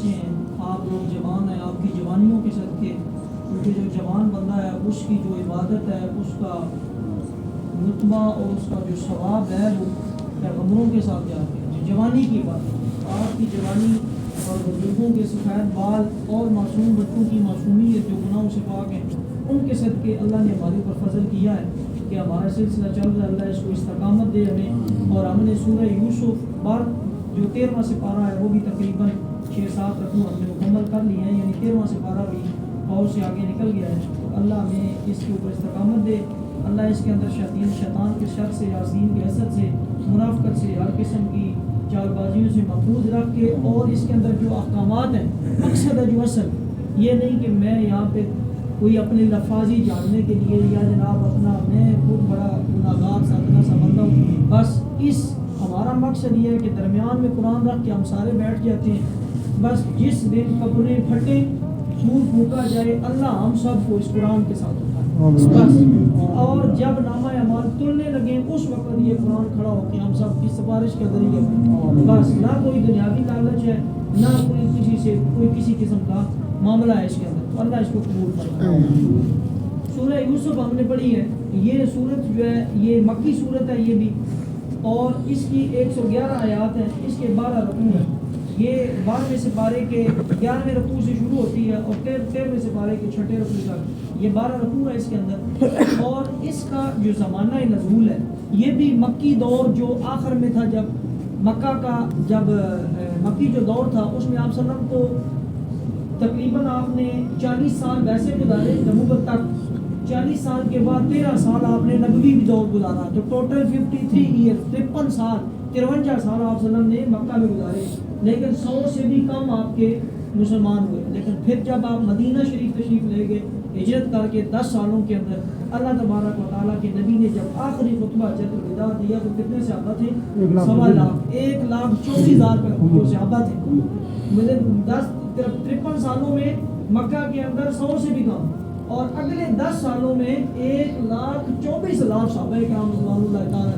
بچے ہیں، آپ لوگ جوان ہیں، آپ کی جوانیوں کے صدقے، کیونکہ جو جوان بندہ ہے اس کی جو عبادت ہے، اس کا رتبہ اور اس کا جو ثواب ہے وہ پیغمبروں کے ساتھ جاتے ہیں. جو جوانی کی بات، آپ کی جوانی اور بزرگوں کے سفید بال اور معصوم بچوں کی معصومیت جو گناہوں سے پاک ہیں، ان کے صدقے اللہ نے ہمارے اوپر فضل کیا ہے کہ ہمارا سلسلہ چل رہا ہے. اللہ اس کو استقامت دے ہمیں. اور ہم نے سورہ یوسف بار جو 13واں سپارہ ہے وہ بھی تقریباً 6-7 رقم ہم نے مکمل کر لیے ہیں، یعنی 13واں سپارہ بھی اور سے آگے نکل گیا ہے. تو اللہ ہمیں اس کے اوپر استقامت دے. اللہ اس کے اندر شیطان کے شر سے، یاسین کے حسد سے، منافقت سے، ہر قسم کی چال بازیوں سے محفوظ رکھ کے، اور اس کے اندر جو احکامات ہیں، مقصد ہے جو اصل یہ نہیں کہ میں یہاں پہ کوئی اپنے لفاظی جاننے کے لیے یا جناب اپنا میں خود بڑا گناہگار سادنا سا بندہ ہوں. بس اس ہمارا مقصد یہ ہے کہ درمیان میں قرآن رکھ کے ہم سارے بیٹھ جاتے ہیں. بس جس دن کپڑے پھٹے، سور پھونکا جائے، اللہ ہم سب کو اس قرآن کے ساتھ اٹھائے بس. اور جب نامہ اعمال تلنے لگیں اس وقت یہ قرآن کھڑا ہو کے ہم سب کی سفارش کے ذریعے بس. نہ کوئی دنیاوی لالچ ہے، نہ کوئی کسی سے کوئی کسی قسم کا معاملہ ہے اس کے اندر. تو اللہ اس کو قبول فرمائے. سورہ یوسف ہم نے پڑھی ہے. یہ سورت جو ہے یہ مکی سورت ہے یہ بھی، اور اس کی 111 آیات ہیں. اس کے 12 رکوع ہیں. یہ 12ویں سپارے کے 11ویں رکوع سے شروع ہوتی ہے اور 13ویں سپارے کے 6 رکوع تک یہ 12 رکوع ہے اس کے اندر. اور اس کا جو زمانہ نزول ہے یہ بھی مکی دور جو آخر میں تھا، جب مکہ کا جب مکی جو دور تھا اس میں آپ صلی اللہ علیہ وسلم کو تقریباً آپ نے 40 سال ویسے گزارے نبوت تک. 40 سال کے بعد 13 سال آپ نے نبوی دور گزارا، تو ٹوٹل 53 ایئر 53 سال 53 سال آپ صلی اللہ علیہ وسلم نے مکہ میں گزارے. لیکن 100 سے بھی کم آپ کے مسلمان ہوئے. لیکن پھر جب آپ مدینہ شریف تشریف لے گئے ہجرت کر کے 10 سالوں کے اندر، اللہ تبارک و تعالیٰ کے نبی نے جب آخری خطبہ حجۃ الوداع دیا تو کتنے صحابہ تھے؟ 1,24,000 جو صحابہ تھے. مجھے 53 سالوں میں مکہ کے اندر 100 سے بھی کم، اور اگلے 10 سالوں میں 1,24,000 صحابہ کرام رضوان اللہ تعالیٰ.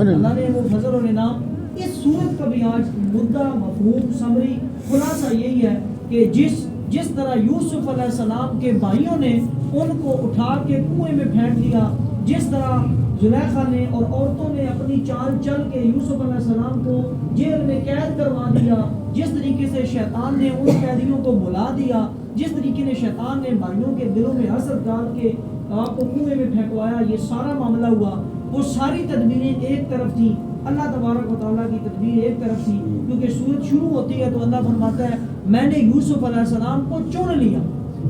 اللہ نے وہ فضل اور انعام. اس صورت کا بھی آج مدعا مفہوم سمری خلاصہ یہی ہے کہ جس طرح یوسف علیہ السلام کے بھائیوں نے ان کو اٹھا کے کنویں میں پھینک دیا، جس طرح زلیخا نے اور عورتوں نے اپنی چال چل کے یوسف علیہ السلام کو جیل میں قید کروا دیا، جس طریقے سے شیطان نے ان قیدیوں کو بلا دیا، جس طریقے نے شیطان نے بھائیوں کے دلوں میں حسد ڈال کے آپ کو کنویں میں پھینکوایا، یہ سارا معاملہ ہوا. وہ ساری تدبیریں ایک طرف تھیں، اللہ تبارک و تعالیٰ کی تدبیر ایک طرف تھی. کیونکہ سورت شروع ہوتی ہے تو اللہ فرماتا ہے میں نے یوسف علیہ السلام کو چن لیا،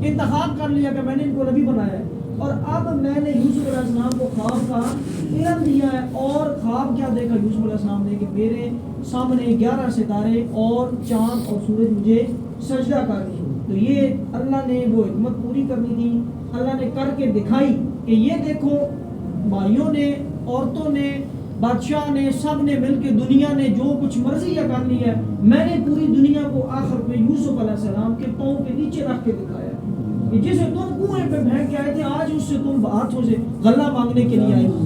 انتخاب کر لیا کہ میں نے ان کو نبی بنایا ہے، اور اب میں نے یوسف علیہ السلام کو خواب کا علم دیا ہے. اور خواب کیا دیکھا یوسف علیہ السلام نے کہ میرے سامنے 11 ستارے اور چاند اور سورج مجھے سجدہ کر دی. تو یہ اللہ نے وہ حکمت پوری کرنی تھی. اللہ نے کر کے دکھائی کہ یہ دیکھو بھائیوں نے، عورتوں نے، بادشاہ نے، سب نے مل کے دنیا نے جو کچھ مرضی یہ کر لی ہے، میں نے پوری دنیا کو آخر میں یوسف علیہ السلام کے پاؤں کے نیچے رکھ کے دکھایا کہ جسے تم کنویں پہ پھینک کے آئے تھے آج اس سے تم ہاتھوں سے غلہ مانگنے کے لیے آئے ہو،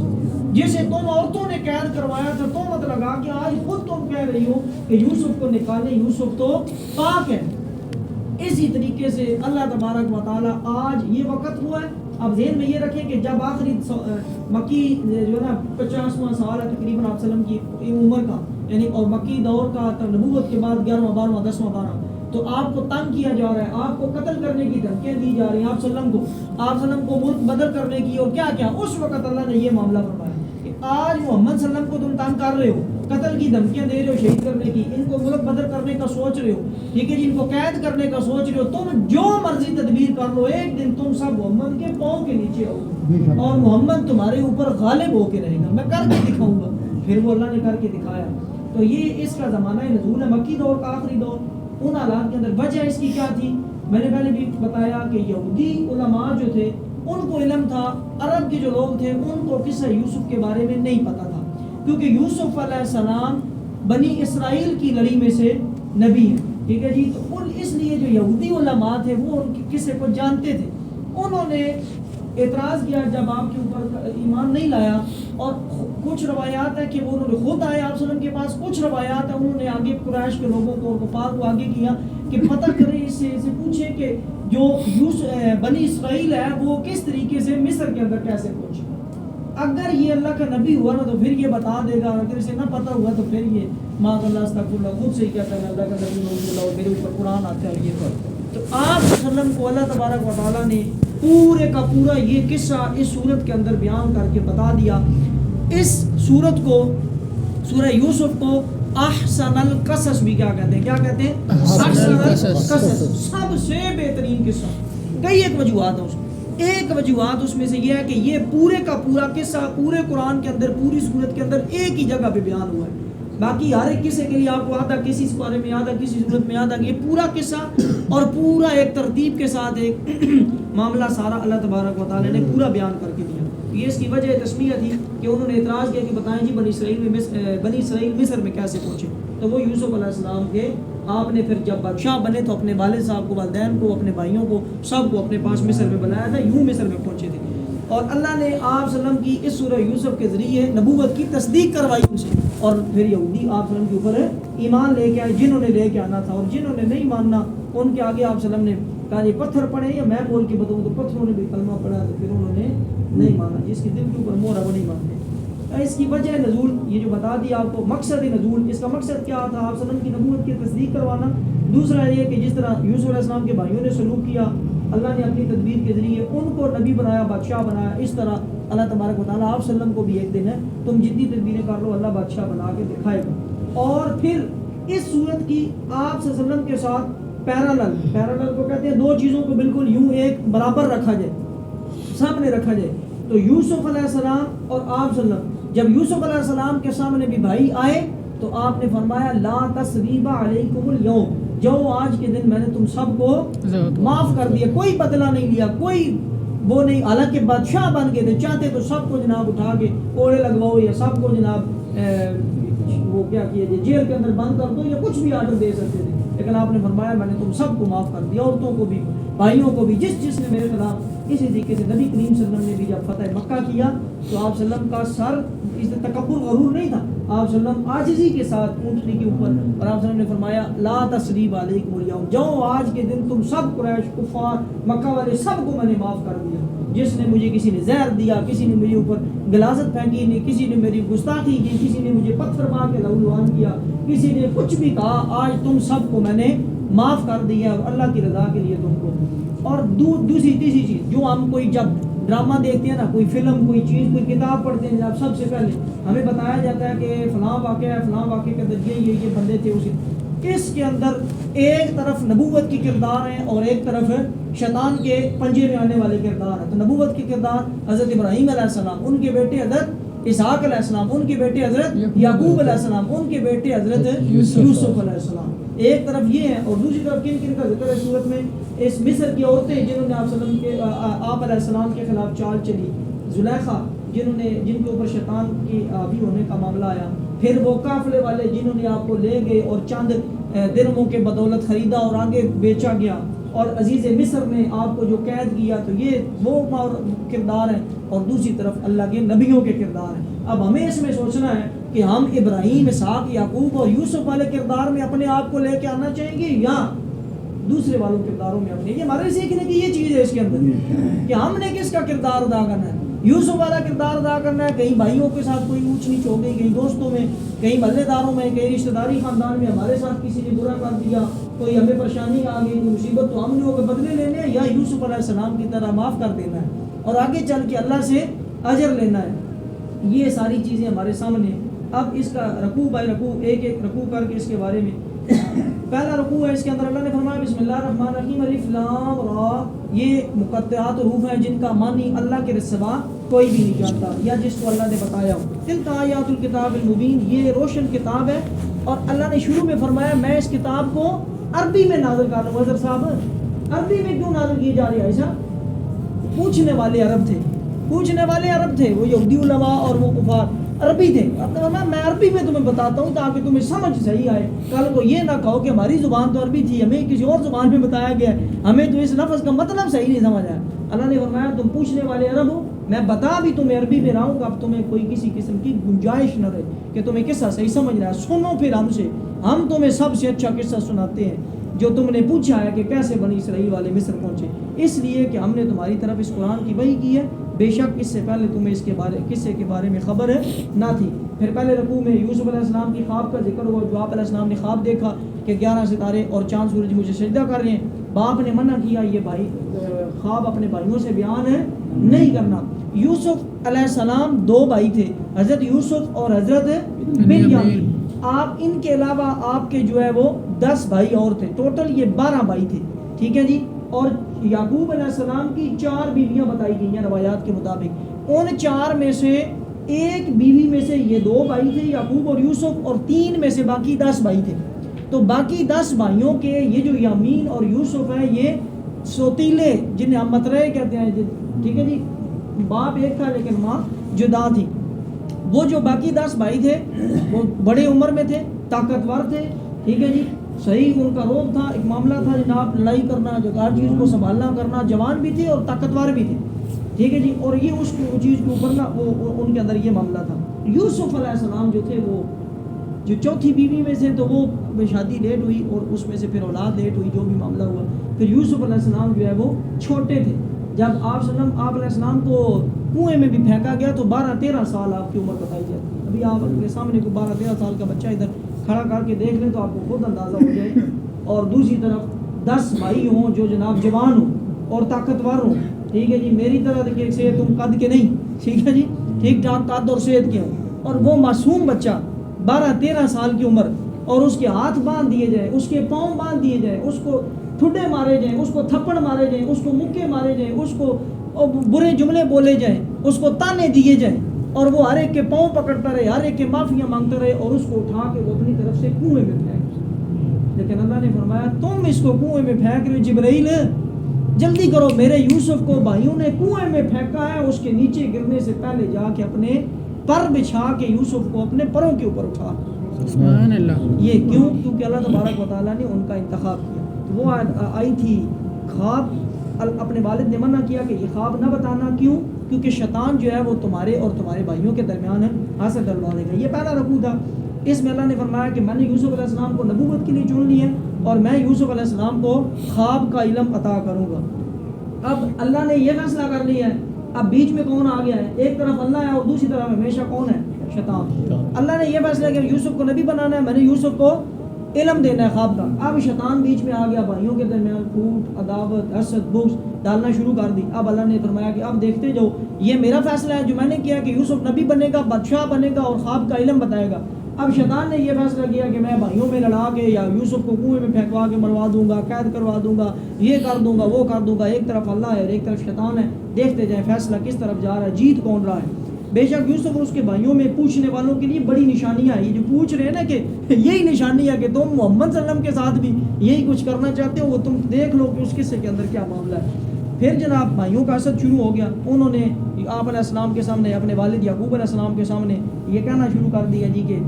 جسے تم عورتوں نے قید کروایا تھا تو مت لگا کہ آج خود تم کہہ رہی ہو کہ یوسف کو نکالیں، یوسف تو پاک ہے. اسی طریقے سے اللہ تبارک و تعالیٰ آج یہ وقت ہوا ہے. اب ذہن میں یہ رکھیں کہ جب آخری مکی جو ہے نا 50واں سال ہے تقریباً آپ وسلم کی عمر کا، یعنی اور مکی دور کا نبوت کے بعد 11واں 12واں 10واں 12، تو آپ کو تنگ کیا جا رہا ہے، آپ کو قتل کرنے کی دھمکیاں دی جا رہی ہیں، آپ وسلم کو ملک بدل کرنے کی، اور کیا کیا. اس وقت اللہ نے یہ معاملہ فرمایا کہ آج محمد صلی اللہ علیہ وسلم کو تم تنگ کر رہے ہو، قتل کی دھمکیاں دے رہے ہو، شہید کرنے کی، ان کو ملک بدل کرنے کا سوچ رہے ہو، ٹھیک ہے جی، ان کو قید کرنے کا سوچ رہے ہو، تم جو مرضی تدبیر کر لو، ایک دن تم سب محمد کے پاؤں کے نیچے ہو اور محمد تمہارے اوپر غالب ہو کے رہے گا، میں کر کے دکھاؤں گا. پھر وہ اللہ نے کر کے دکھایا. تو یہ اس کا زمانہ نزول ہے، مکی دور کا آخری دور. ان حالات کے اندر وجہ اس کی کیا تھی؟ میں نے پہلے بھی بتایا کہ یہودی علماء جو تھے ان کو علم تھا، عرب کے جو لوگ تھے ان کو قصہ یوسف کے بارے میں نہیں پتا تھا، کیونکہ یوسف علیہ السلام بنی اسرائیل کی لڑی میں سے نبی ہے، ٹھیک ہے جی. تو اس لیے جو یہودی علماء تھے وہ ان کے قصے کو جانتے تھے. انہوں نے اعتراض کیا جب آپ کے اوپر ایمان نہیں لایا. اور کچھ روایات ہیں کہ وہ انہوں نے خود آئے آپ صلی اللہ علیہ وسلم کے پاس, کچھ روایات ہیں انہوں نے آگے قریش کے لوگوں کو اور کفار کو آگے کیا کہ پتہ کریں, اس سے پوچھیں کہ جو بنی اسرائیل ہے وہ کس طریقے سے مصر کے اندر کیسے پہنچے. اگر یہ اللہ کا نبی ہوا نا تو پھر یہ بتا دے گا, اگر اسے نہ پتہ ہوا تو پھر یہ معاذ اللہ استغفر اللہ خود سے ہی کہتا ہے اللہ کا نبی ہوں اور میرے اوپر قرآن آتا ہے. یہ پر تو آپ صلی اللہ علیہ وسلم کو اللہ تبارک و تعالیٰ نے پورے کا پورا یہ قصہ اس صورت کے اندر بیان کر کے بتا دیا. اس صورت کو سورہ یوسف کو احسن القصص بھی کیا کہتے ہیں, کیا کہتے ہیں, احسن القصص, سب سے بہترین قصہ. کئی ایک وجوہات ہیں اس میں, ایک وجوہات اس میں سے یہ ہے کہ یہ پورے کا پورا قصہ پورے قرآن کے اندر پوری صورت کے اندر ایک ہی جگہ پہ بیان ہوا ہے. باقی ہر ایک قصے کے لیے آپ کو آدھا کسی بارے میں آدھا کسی صورت میں آدھا, یہ پورا قصہ اور پورا ایک ترتیب کے ساتھ ایک معاملہ سارا اللہ تبارک و تعالی نے پورا بیان کر کے دیا. یہ اس کی وجہ تسمیہ تھی کہ انہوں نے اعتراض کیا کہ بتائیں جی بنی اسرائیل مصر میں کیسے پہنچے. تو وہ یوسف علیہ السلام کے آپ نے پھر جب بادشاہ بنے تو اپنے والد صاحب کو, والدین کو, اپنے بھائیوں کو, سب کو اپنے پاس مصر میں بلایا تھا, یوں مصر میں پہنچے تھے. اور اللہ نے آپ صلی اللہ علیہ وسلم کی اس سورہ یوسف کے ذریعے نبوت کی تصدیق کروائی ان سے. اور پھر یہودی آپ صلی اللہ علیہ وسلم کے اوپر ایمان لے کے آئے جنہوں نے لے کے آنا تھا, اور جنہوں نے نہیں ماننا ان کے آگے آپ صلی اللہ علیہ وسلم نے کہا یہ پتھر پڑے, یا میں بول کے بتاؤں تو پتھروں نے بھی کلمہ پڑھا تو پھر انہوں نے نہیں مانا. جس کے دل کے اوپر مہر ہے وہ نہیں مانتے. اس کی وجہ نزول یہ جو بتا دیا آپ کو, مقصد نزول, اس کا مقصد کیا تھا, آپ صلی اللہ علیہ وسلم کی نبوت کی تصدیق کروانا. دوسرا یہ کہ جس طرح یوسف علیہ السلام کے بھائیوں نے سلوک کیا, اللہ نے اپنی تدبیر کے ذریعے ان کو نبی بنایا, بادشاہ بنایا, اس طرح اللہ تبارک و تعالیٰ آپ صلی اللہ علیہ وسلم کو بھی ایک دن ہے تم جتنی تدبیریں کر لو اللہ بادشاہ بنا کے دکھائے گا. اور پھر اس صورت کی آپ صلی اللہ علیہ وسلم کے ساتھ پیرالل کو کہتے ہیں دو چیزوں کو بالکل یوں ایک برابر رکھا جائے, سامنے رکھا جائے. تو یوسف علیہ السلام اور آپ صلی اللہ علیہ وسلم, جب یوسف علیہ السلام کے سامنے بھی بھائی آئے تو آپ نے فرمایا لا تثریب علیکم اليوم, جو آج کے دن میں نے تم سب کو معاف کر دیا, کوئی بدلہ نہیں لیا, کوئی وہ نہیں. حالانکہ بادشاہ بن گئے تھے, چاہتے تو سب کو جناب اٹھا کے کوڑے لگواؤ یا سب کو جناب وہ کیا کیا جائے جیل کے اندر بند کر دو یا کچھ بھی آرڈر دے سکتے تھے, لیکن آپ نے فرمایا میں نے تم سب کو معاف کر دیا, عورتوں کو بھی, بھائیوں کو بھی, جس نے میرے خلاف. اسی طریقے سے نبی کریم صلی اللہ علیہ وسلم نے بھی جب فتح مکہ کیا تو آپ صلی اللہ علیہ وسلم کا سر اس میں تکبر غرور نہیں تھا, آپ صلی اللہ علیہ وسلم عاجزی کے ساتھ اونٹنی کے اوپر, اور آپ صلی اللہ علیہ وسلم نے فرمایا لا تثریب علیکم اليوم, جو آج کے دن تم سب قریش کفار مکہ والے سب کو میں نے معاف کر دیا. جس نے مجھے کسی نے زہر دیا, کسی نے مجھے اوپر غلاظت پھینکی, نہیں کسی نے میری گستاخی کی, کسی نے مجھے پتھر مار کے لہولہان کیا, کسی نے کچھ بھی کہا, آج تم سب کو میں نے معاف کر دیا اللہ کی رضا کے لیے تم کو. اور دوسری تیسری چیز جو ہم کوئی جب ڈرامہ دیکھتے ہیں نا, کوئی فلم, کوئی چیز, کوئی کتاب پڑھتے ہیں, جب سب سے پہلے ہمیں بتایا جاتا ہے کہ فلاں واقعہ ہے, فلاں واقعے کے اندر یہ بندے تھے, اس کے اندر ایک طرف نبوت کی کردار ہیں اور ایک طرف شیطان کے پنجے میں آنے والے کردار ہیں. تو نبوت کی کردار حضرت ابراہیم علیہ السلام, ان کے بیٹے حضرت اسحاق علیہ السلام, ان کے بیٹے حضرت یعقوب علیہ السلام, ان کے بیٹے حضرت یوسف علیہ السلام, ایک طرف یہ ہیں. اور دوسری طرف کن کا ذکر ہے صورت میں, اس مصر کی عورتیں جنہوں نے آپ علیہ السلام کے خلاف چال چلی, زلیخا جن کے اوپر شیطان کی حاوی ہونے کا معاملہ آیا, پھر وہ قافلے والے جنہوں نے آپ کو لے گئے اور چند درہموں کے بدولت خریدا اور آگے بیچا گیا, اور عزیز مصر نے آپ کو جو قید کیا, تو یہ وہ کردار ہیں. اور دوسری طرف اللہ کے نبیوں کے کردار ہیں. اب ہمیں اس میں سوچنا ہے کہ ہم ابراہیم, اسحاق, یعقوب اور یوسف والے کردار میں اپنے آپ کو لے کے آنا چاہیں گے یا دوسرے والوں کرداروں میں اپنے. یہ ہمارے سیکھنے کی یہ چیز ہے اس کے اندر کہ ہم نے کس کا کردار ادا کرنا ہے. یوسف والا کردار ادا کرنا ہے, کہیں بھائیوں کے ساتھ کوئی اونچ نیچ ہو گئی, کہیں دوستوں میں, کہیں محلے داروں میں, کہیں رشتہ داری خاندان میں ہمارے ساتھ کسی نے برا کر دیا, کوئی ہمیں پریشانی آ گئی, کوئی مصیبت, تو ہم نے وہ بدلے لینے ہیں یا یوسف علیہ السلام کی طرح معاف کر دینا ہے اور آگے چل کے اللہ سے اجر لینا ہے. یہ ساری چیزیں ہمارے سامنے. اب اس کا رکوع بائی رکوع ایک ایک رکوع کر کے اس کے بارے میں. پہلا رکوع ہے, اس کے اندر اللہ نے فرمایا بسم اللہ الرحمن الرحیم الف لام را, یہ مقطعات حروف ہیں جن کا معنی اللہ کے سوا کوئی بھی نہیں جانتا یا جس کو اللہ نے بتایا ہو. تلک آیات الکتاب المبین, یہ روشن کتاب ہے. اور اللہ نے شروع میں فرمایا میں اس کتاب کو عربی میں نازل کر رہا ہوں. حضرت صاحب عربی میں کیوں نازل کی جا رہی ہے ایسا؟ پوچھنے والے عرب تھے, وہ یہودی علماء اور وہ کفار. عربی تھے. آپ نے فرمایا میں عربی میں تمہیں بتاتا ہوں تاکہ تمہیں سمجھ صحیح آئے. کل کو یہ نہ کہو کہ ہماری زبان تو عربی تھی, ہمیں کسی اور زبان میں بتایا گیا, ہمیں تو اس لفظ کا مطلب صحیح نہیں سمجھ آیا. اللہ نے فرمایا تم پوچھنے والے عرب ہو, میں بتا بھی تمہیں عربی میں رہا ہوں کہ اب تمہیں کوئی کسی قسم کی گنجائش نہ رہے کہ تمہیں قصہ صحیح سمجھ رہا ہے. سنو پھر ہم سے, ہم تمہیں سب سے اچھا قصہ سناتے ہیں جو تم نے پوچھا ہے کہ کیسے بنی اسرائیل والے مصر پہنچے. اس لیے کہ ہم نے تمہاری طرف اس قرآن کی وحی کی ہے, بے شک اس سے پہلے تمہیں اس کے قصے کے بارے میں خبر نہ تھی. پھر پہلے رکوع میں یوسف علیہ السلام کی خواب کا ذکر ہوا, جو آپ علیہ السلام نے خواب دیکھا کہ 11 ستارے اور چاند سورج مجھے سجدہ کر رہے ہیں. باپ نے منع کیا, یہ بھائی خواب اپنے بھائیوں سے بیان نہیں کرنا. یوسف علیہ السلام 2 بھائی تھے, حضرت یوسف اور حضرت بنیامین. آپ ان کے علاوہ آپ کے جو ہے وہ 10 بھائی اور تھے, ٹوٹل یہ 12 بھائی تھے. ٹھیک ہے جی. اور یعقوب علیہ السلام کی 4 بیویاں بتائی گئی ہیں روایات کے مطابق. ان 4 میں سے ایک بیوی میں سے یہ 2 بھائی تھے یعقوب اور یوسف, اور 3 میں سے باقی 10 بھائی تھے. تو باقی 10 بھائیوں کے یہ جو یامین اور یوسف ہے یہ سوتیلے, جنہیں ہم مترے کہتے ہیں. ٹھیک ہے جی. باپ ایک تھا لیکن ماں جدا تھی. وہ جو باقی 10 بھائی تھے وہ بڑے عمر میں تھے, طاقتور تھے. ٹھیک ہے جی. صحیح ان کا روب تھا, ایک معاملہ تھا جناب لڑائی کرنا, جو ہر چیز کو سنبھالنا کرنا. جوان بھی تھے اور طاقتور بھی تھے. ٹھیک ہے جی. اور یہ اس چیز کے اوپر نا وہ ان کے اندر یہ معاملہ تھا. یوسف علیہ السلام جو تھے وہ جو 4تھی بیوی میں سے, تو وہ شادی لیٹ ہوئی اور اس میں سے پھر اولاد لیٹ ہوئی, جو بھی معاملہ ہوا. پھر یوسف علیہ السلام جو ہے وہ چھوٹے تھے. جب آپ علیہ السلام کو کنویں میں بھی پھینکا گیا تو 12-13 سال آپ کی عمر بتائی جاتی ہے. ابھی آپ اپنے سامنے کو 12-13 سال کا بچہ ادھر کھڑا کر کے دیکھ لیں تو آپ کو خود اندازہ ہو جائے. اور دوسری طرف 10 بھائی ہوں جو جناب جوان ہوں اور طاقتور ہوں. ٹھیک ہے جی. میری طرح سے تم قد کے نہیں, ٹھیک ہے جی, ٹھیک ٹھاک قد اور صحت کے ہوں. اور وہ معصوم بچہ 12-13 سال کی عمر, اور اس کے ہاتھ باندھ دیے جائیں, اس کے پاؤں باندھ دیے جائیں, اس کو ٹھڈے مارے جائیں, اس کو تھپڑ مارے جائیں, اس کو مکے مارے جائیں, اس کو برے جملے بولے جائیں, اس کو تانے دیے جائیں, اور وہ ہر ایک کے پاؤں پکڑتا رہے, ہر ایک کے معافیاں مانگتا رہے, اور اس کو اٹھا کے وہ اپنی طرف سے کنویں میں پھینک. لیکن اللہ نے فرمایا تم اس کو کنویں میں پھینک رہے ہو, جبرائیل جلدی کرو, میرے یوسف کو بھائیوں نے کنویں میں پھینکا ہے, اس کے نیچے گرنے سے پہلے جا کے اپنے پر بچھا کے یوسف کو اپنے پروں کے اوپر اٹھا. سبحان اللہ. یہ کیوں؟ کیونکہ اللہ تبارک و تعالیٰ نے ان کا انتخاب کیا. وہ آئی تھی خواب, اپنے والد نے منع کیا کہ یہ خواب نہ بتانا. کیوں؟ کیونکہ شیطان جو ہے وہ تمہارے اور تمہارے بھائیوں کے درمیان حسد ڈلوا دے گا. یہ پہلا رکوع تھا. اس میں اللہ نے فرمایا کہ میں نے یوسف علیہ السلام کو نبوت کے لیے چن لیا ہے, اور میں یوسف علیہ السلام کو خواب کا علم عطا کروں گا. اب اللہ نے یہ فیصلہ کر لیا ہے, اب بیچ میں کون آ گیا ہے؟ ایک طرف اللہ ہے اور دوسری طرف ہمیشہ کون ہے؟ شیطان. اللہ نے یہ فیصلہ کیا کہ یوسف کو نبی بنانا ہے, میں نے یوسف کو علم دینا ہے خواب کا. اب شیطان بیچ میں آ گیا, بھائیوں کے درمیان پھوٹ, عداوت, حسد, بغض ڈالنا شروع کر دی. اب اللہ نے فرمایا کہ اب دیکھتے جاؤ, یہ میرا فیصلہ ہے جو میں نے کیا کہ یوسف نبی بنے گا, بادشاہ بنے گا اور خواب کا علم بتائے گا. اب شیطان نے یہ فیصلہ کیا کہ میں بھائیوں میں لڑا کے یا یوسف کو کنویں میں پھینکوا کے مروا دوں گا, قید کروا دوں گا, یہ کر دوں گا, وہ کر دوں گا. ایک طرف اللہ ہے اور ایک طرف شیطان ہے, دیکھتے جائیں فیصلہ کس طرف جا رہا ہے, جیت کون رہا ہے. بے شک یوسف اور اس کے بھائیوں میں پوچھنے والوں کے لیے بڑی نشانیاں ہیں. یہ جو پوچھ رہے ہیں نا کہ یہی نشانی ہے کہ تم محمد صلی اللہ علیہ وسلم کے ساتھ بھی یہی کچھ کرنا چاہتے ہو, وہ تم دیکھ لو کہ اس قصے کے اندر کیا معاملہ ہے. پھر جناب بھائیوں کا حسد شروع ہو گیا. انہوں نے آپ علیہ السلام کے سامنے, اپنے والد یعقوب علیہ السلام کے سامنے یہ کہنا شروع کر دیا جی کہ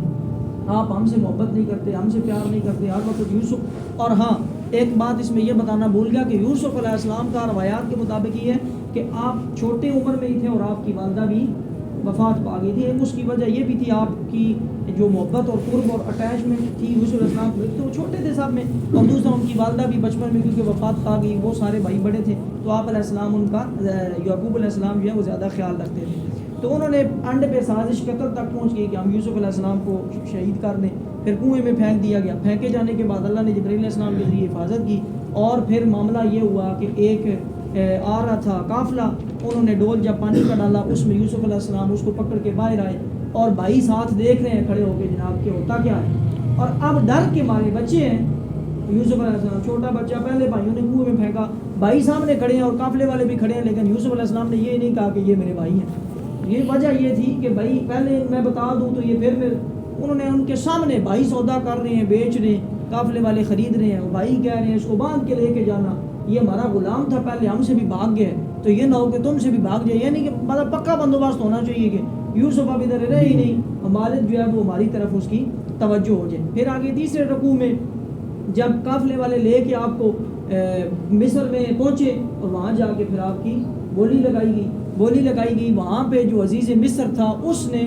آپ ہم سے محبت نہیں کرتے, ہم سے پیار نہیں کرتے, ہر وقت یوسف. اور ہاں ایک بات اس میں یہ بتانا بھول گیا کہ یوسف علیہ السلام کا روایات کے مطابق یہ ہے کہ آپ چھوٹے عمر میں ہی تھے اور آپ کی والدہ بھی وفات پا گئی تھی. اس کی وجہ یہ بھی تھی آپ کی جو محبت اور قرب اور اٹیچمنٹ تھی یوسف علیہ السلام کو, تو وہ چھوٹے تھے سب میں, اور دوسرا ان کی والدہ بھی بچپن میں کیونکہ وفات پا گئی, وہ سارے بھائی بڑے تھے, تو آپ علیہ السلام ان کا یعقوب علیہ السلام جو ہے وہ زیادہ خیال رکھتے تھے. تو انہوں نے انڈ پہ سازش قتل تک پہنچ گئی کہ ہم یوسف علیہ السلام کو شہید کر دیں. پھر کنویں میں پھینک دیا گیا. پھینکے جانے کے بعد اللہ نے جبرائیل علیہ السلام کے ذریعے حفاظت کی, اور پھر معاملہ یہ ہوا کہ ایک آ رہا تھا قافلہ, انہوں نے ڈول جب پانی کا ڈالا اس میں یوسف علیہ السلام اس کو پکڑ کے باہر آئے, اور بھائی ساتھ دیکھ رہے ہیں کھڑے ہو کے جناب کہ ہوتا کیا ہے. اور اب ڈر کے مارے بچے ہیں, یوسف علیہ السلام چھوٹا بچہ, پہلے بھائیوں نے کنویں میں پھینکا, بھائی سامنے کھڑے ہیں اور قافلے والے بھی کھڑے ہیں, لیکن یوسف علیہ السلام نے یہ نہیں کہا کہ یہ میرے بھائی ہیں. یہ وجہ یہ تھی کہ بھائی پہلے میں بتا دوں تو یہ پھر انہوں نے ان کے سامنے بھائی سودا کر رہے ہیں, بیچ رہے ہیں, قافلے والے خرید رہے ہیں, بھائی کہہ رہے ہیں اس کو باندھ کے لے کے جانا, یہ ہمارا غلام تھا پہلے, ہم سے بھی بھاگ گیا, تو یہ نہ ہو کہ تم سے بھی بھاگ جائے. یعنی کہ مطلب پکا بندوبست ہونا چاہیے کہ یوسف اب ادھر رہے ہی نہیں، مالک جو ہے وہ ہماری طرف اس کی توجہ ہو جائے۔ پھر آگے تیسرے رکوع میں جب قافلے والے لے کے آپ کو مصر میں پہنچے اور وہاں جا کے پھر آپ کی بولی لگائی گئی، وہاں پہ جو عزیز مصر تھا اس نے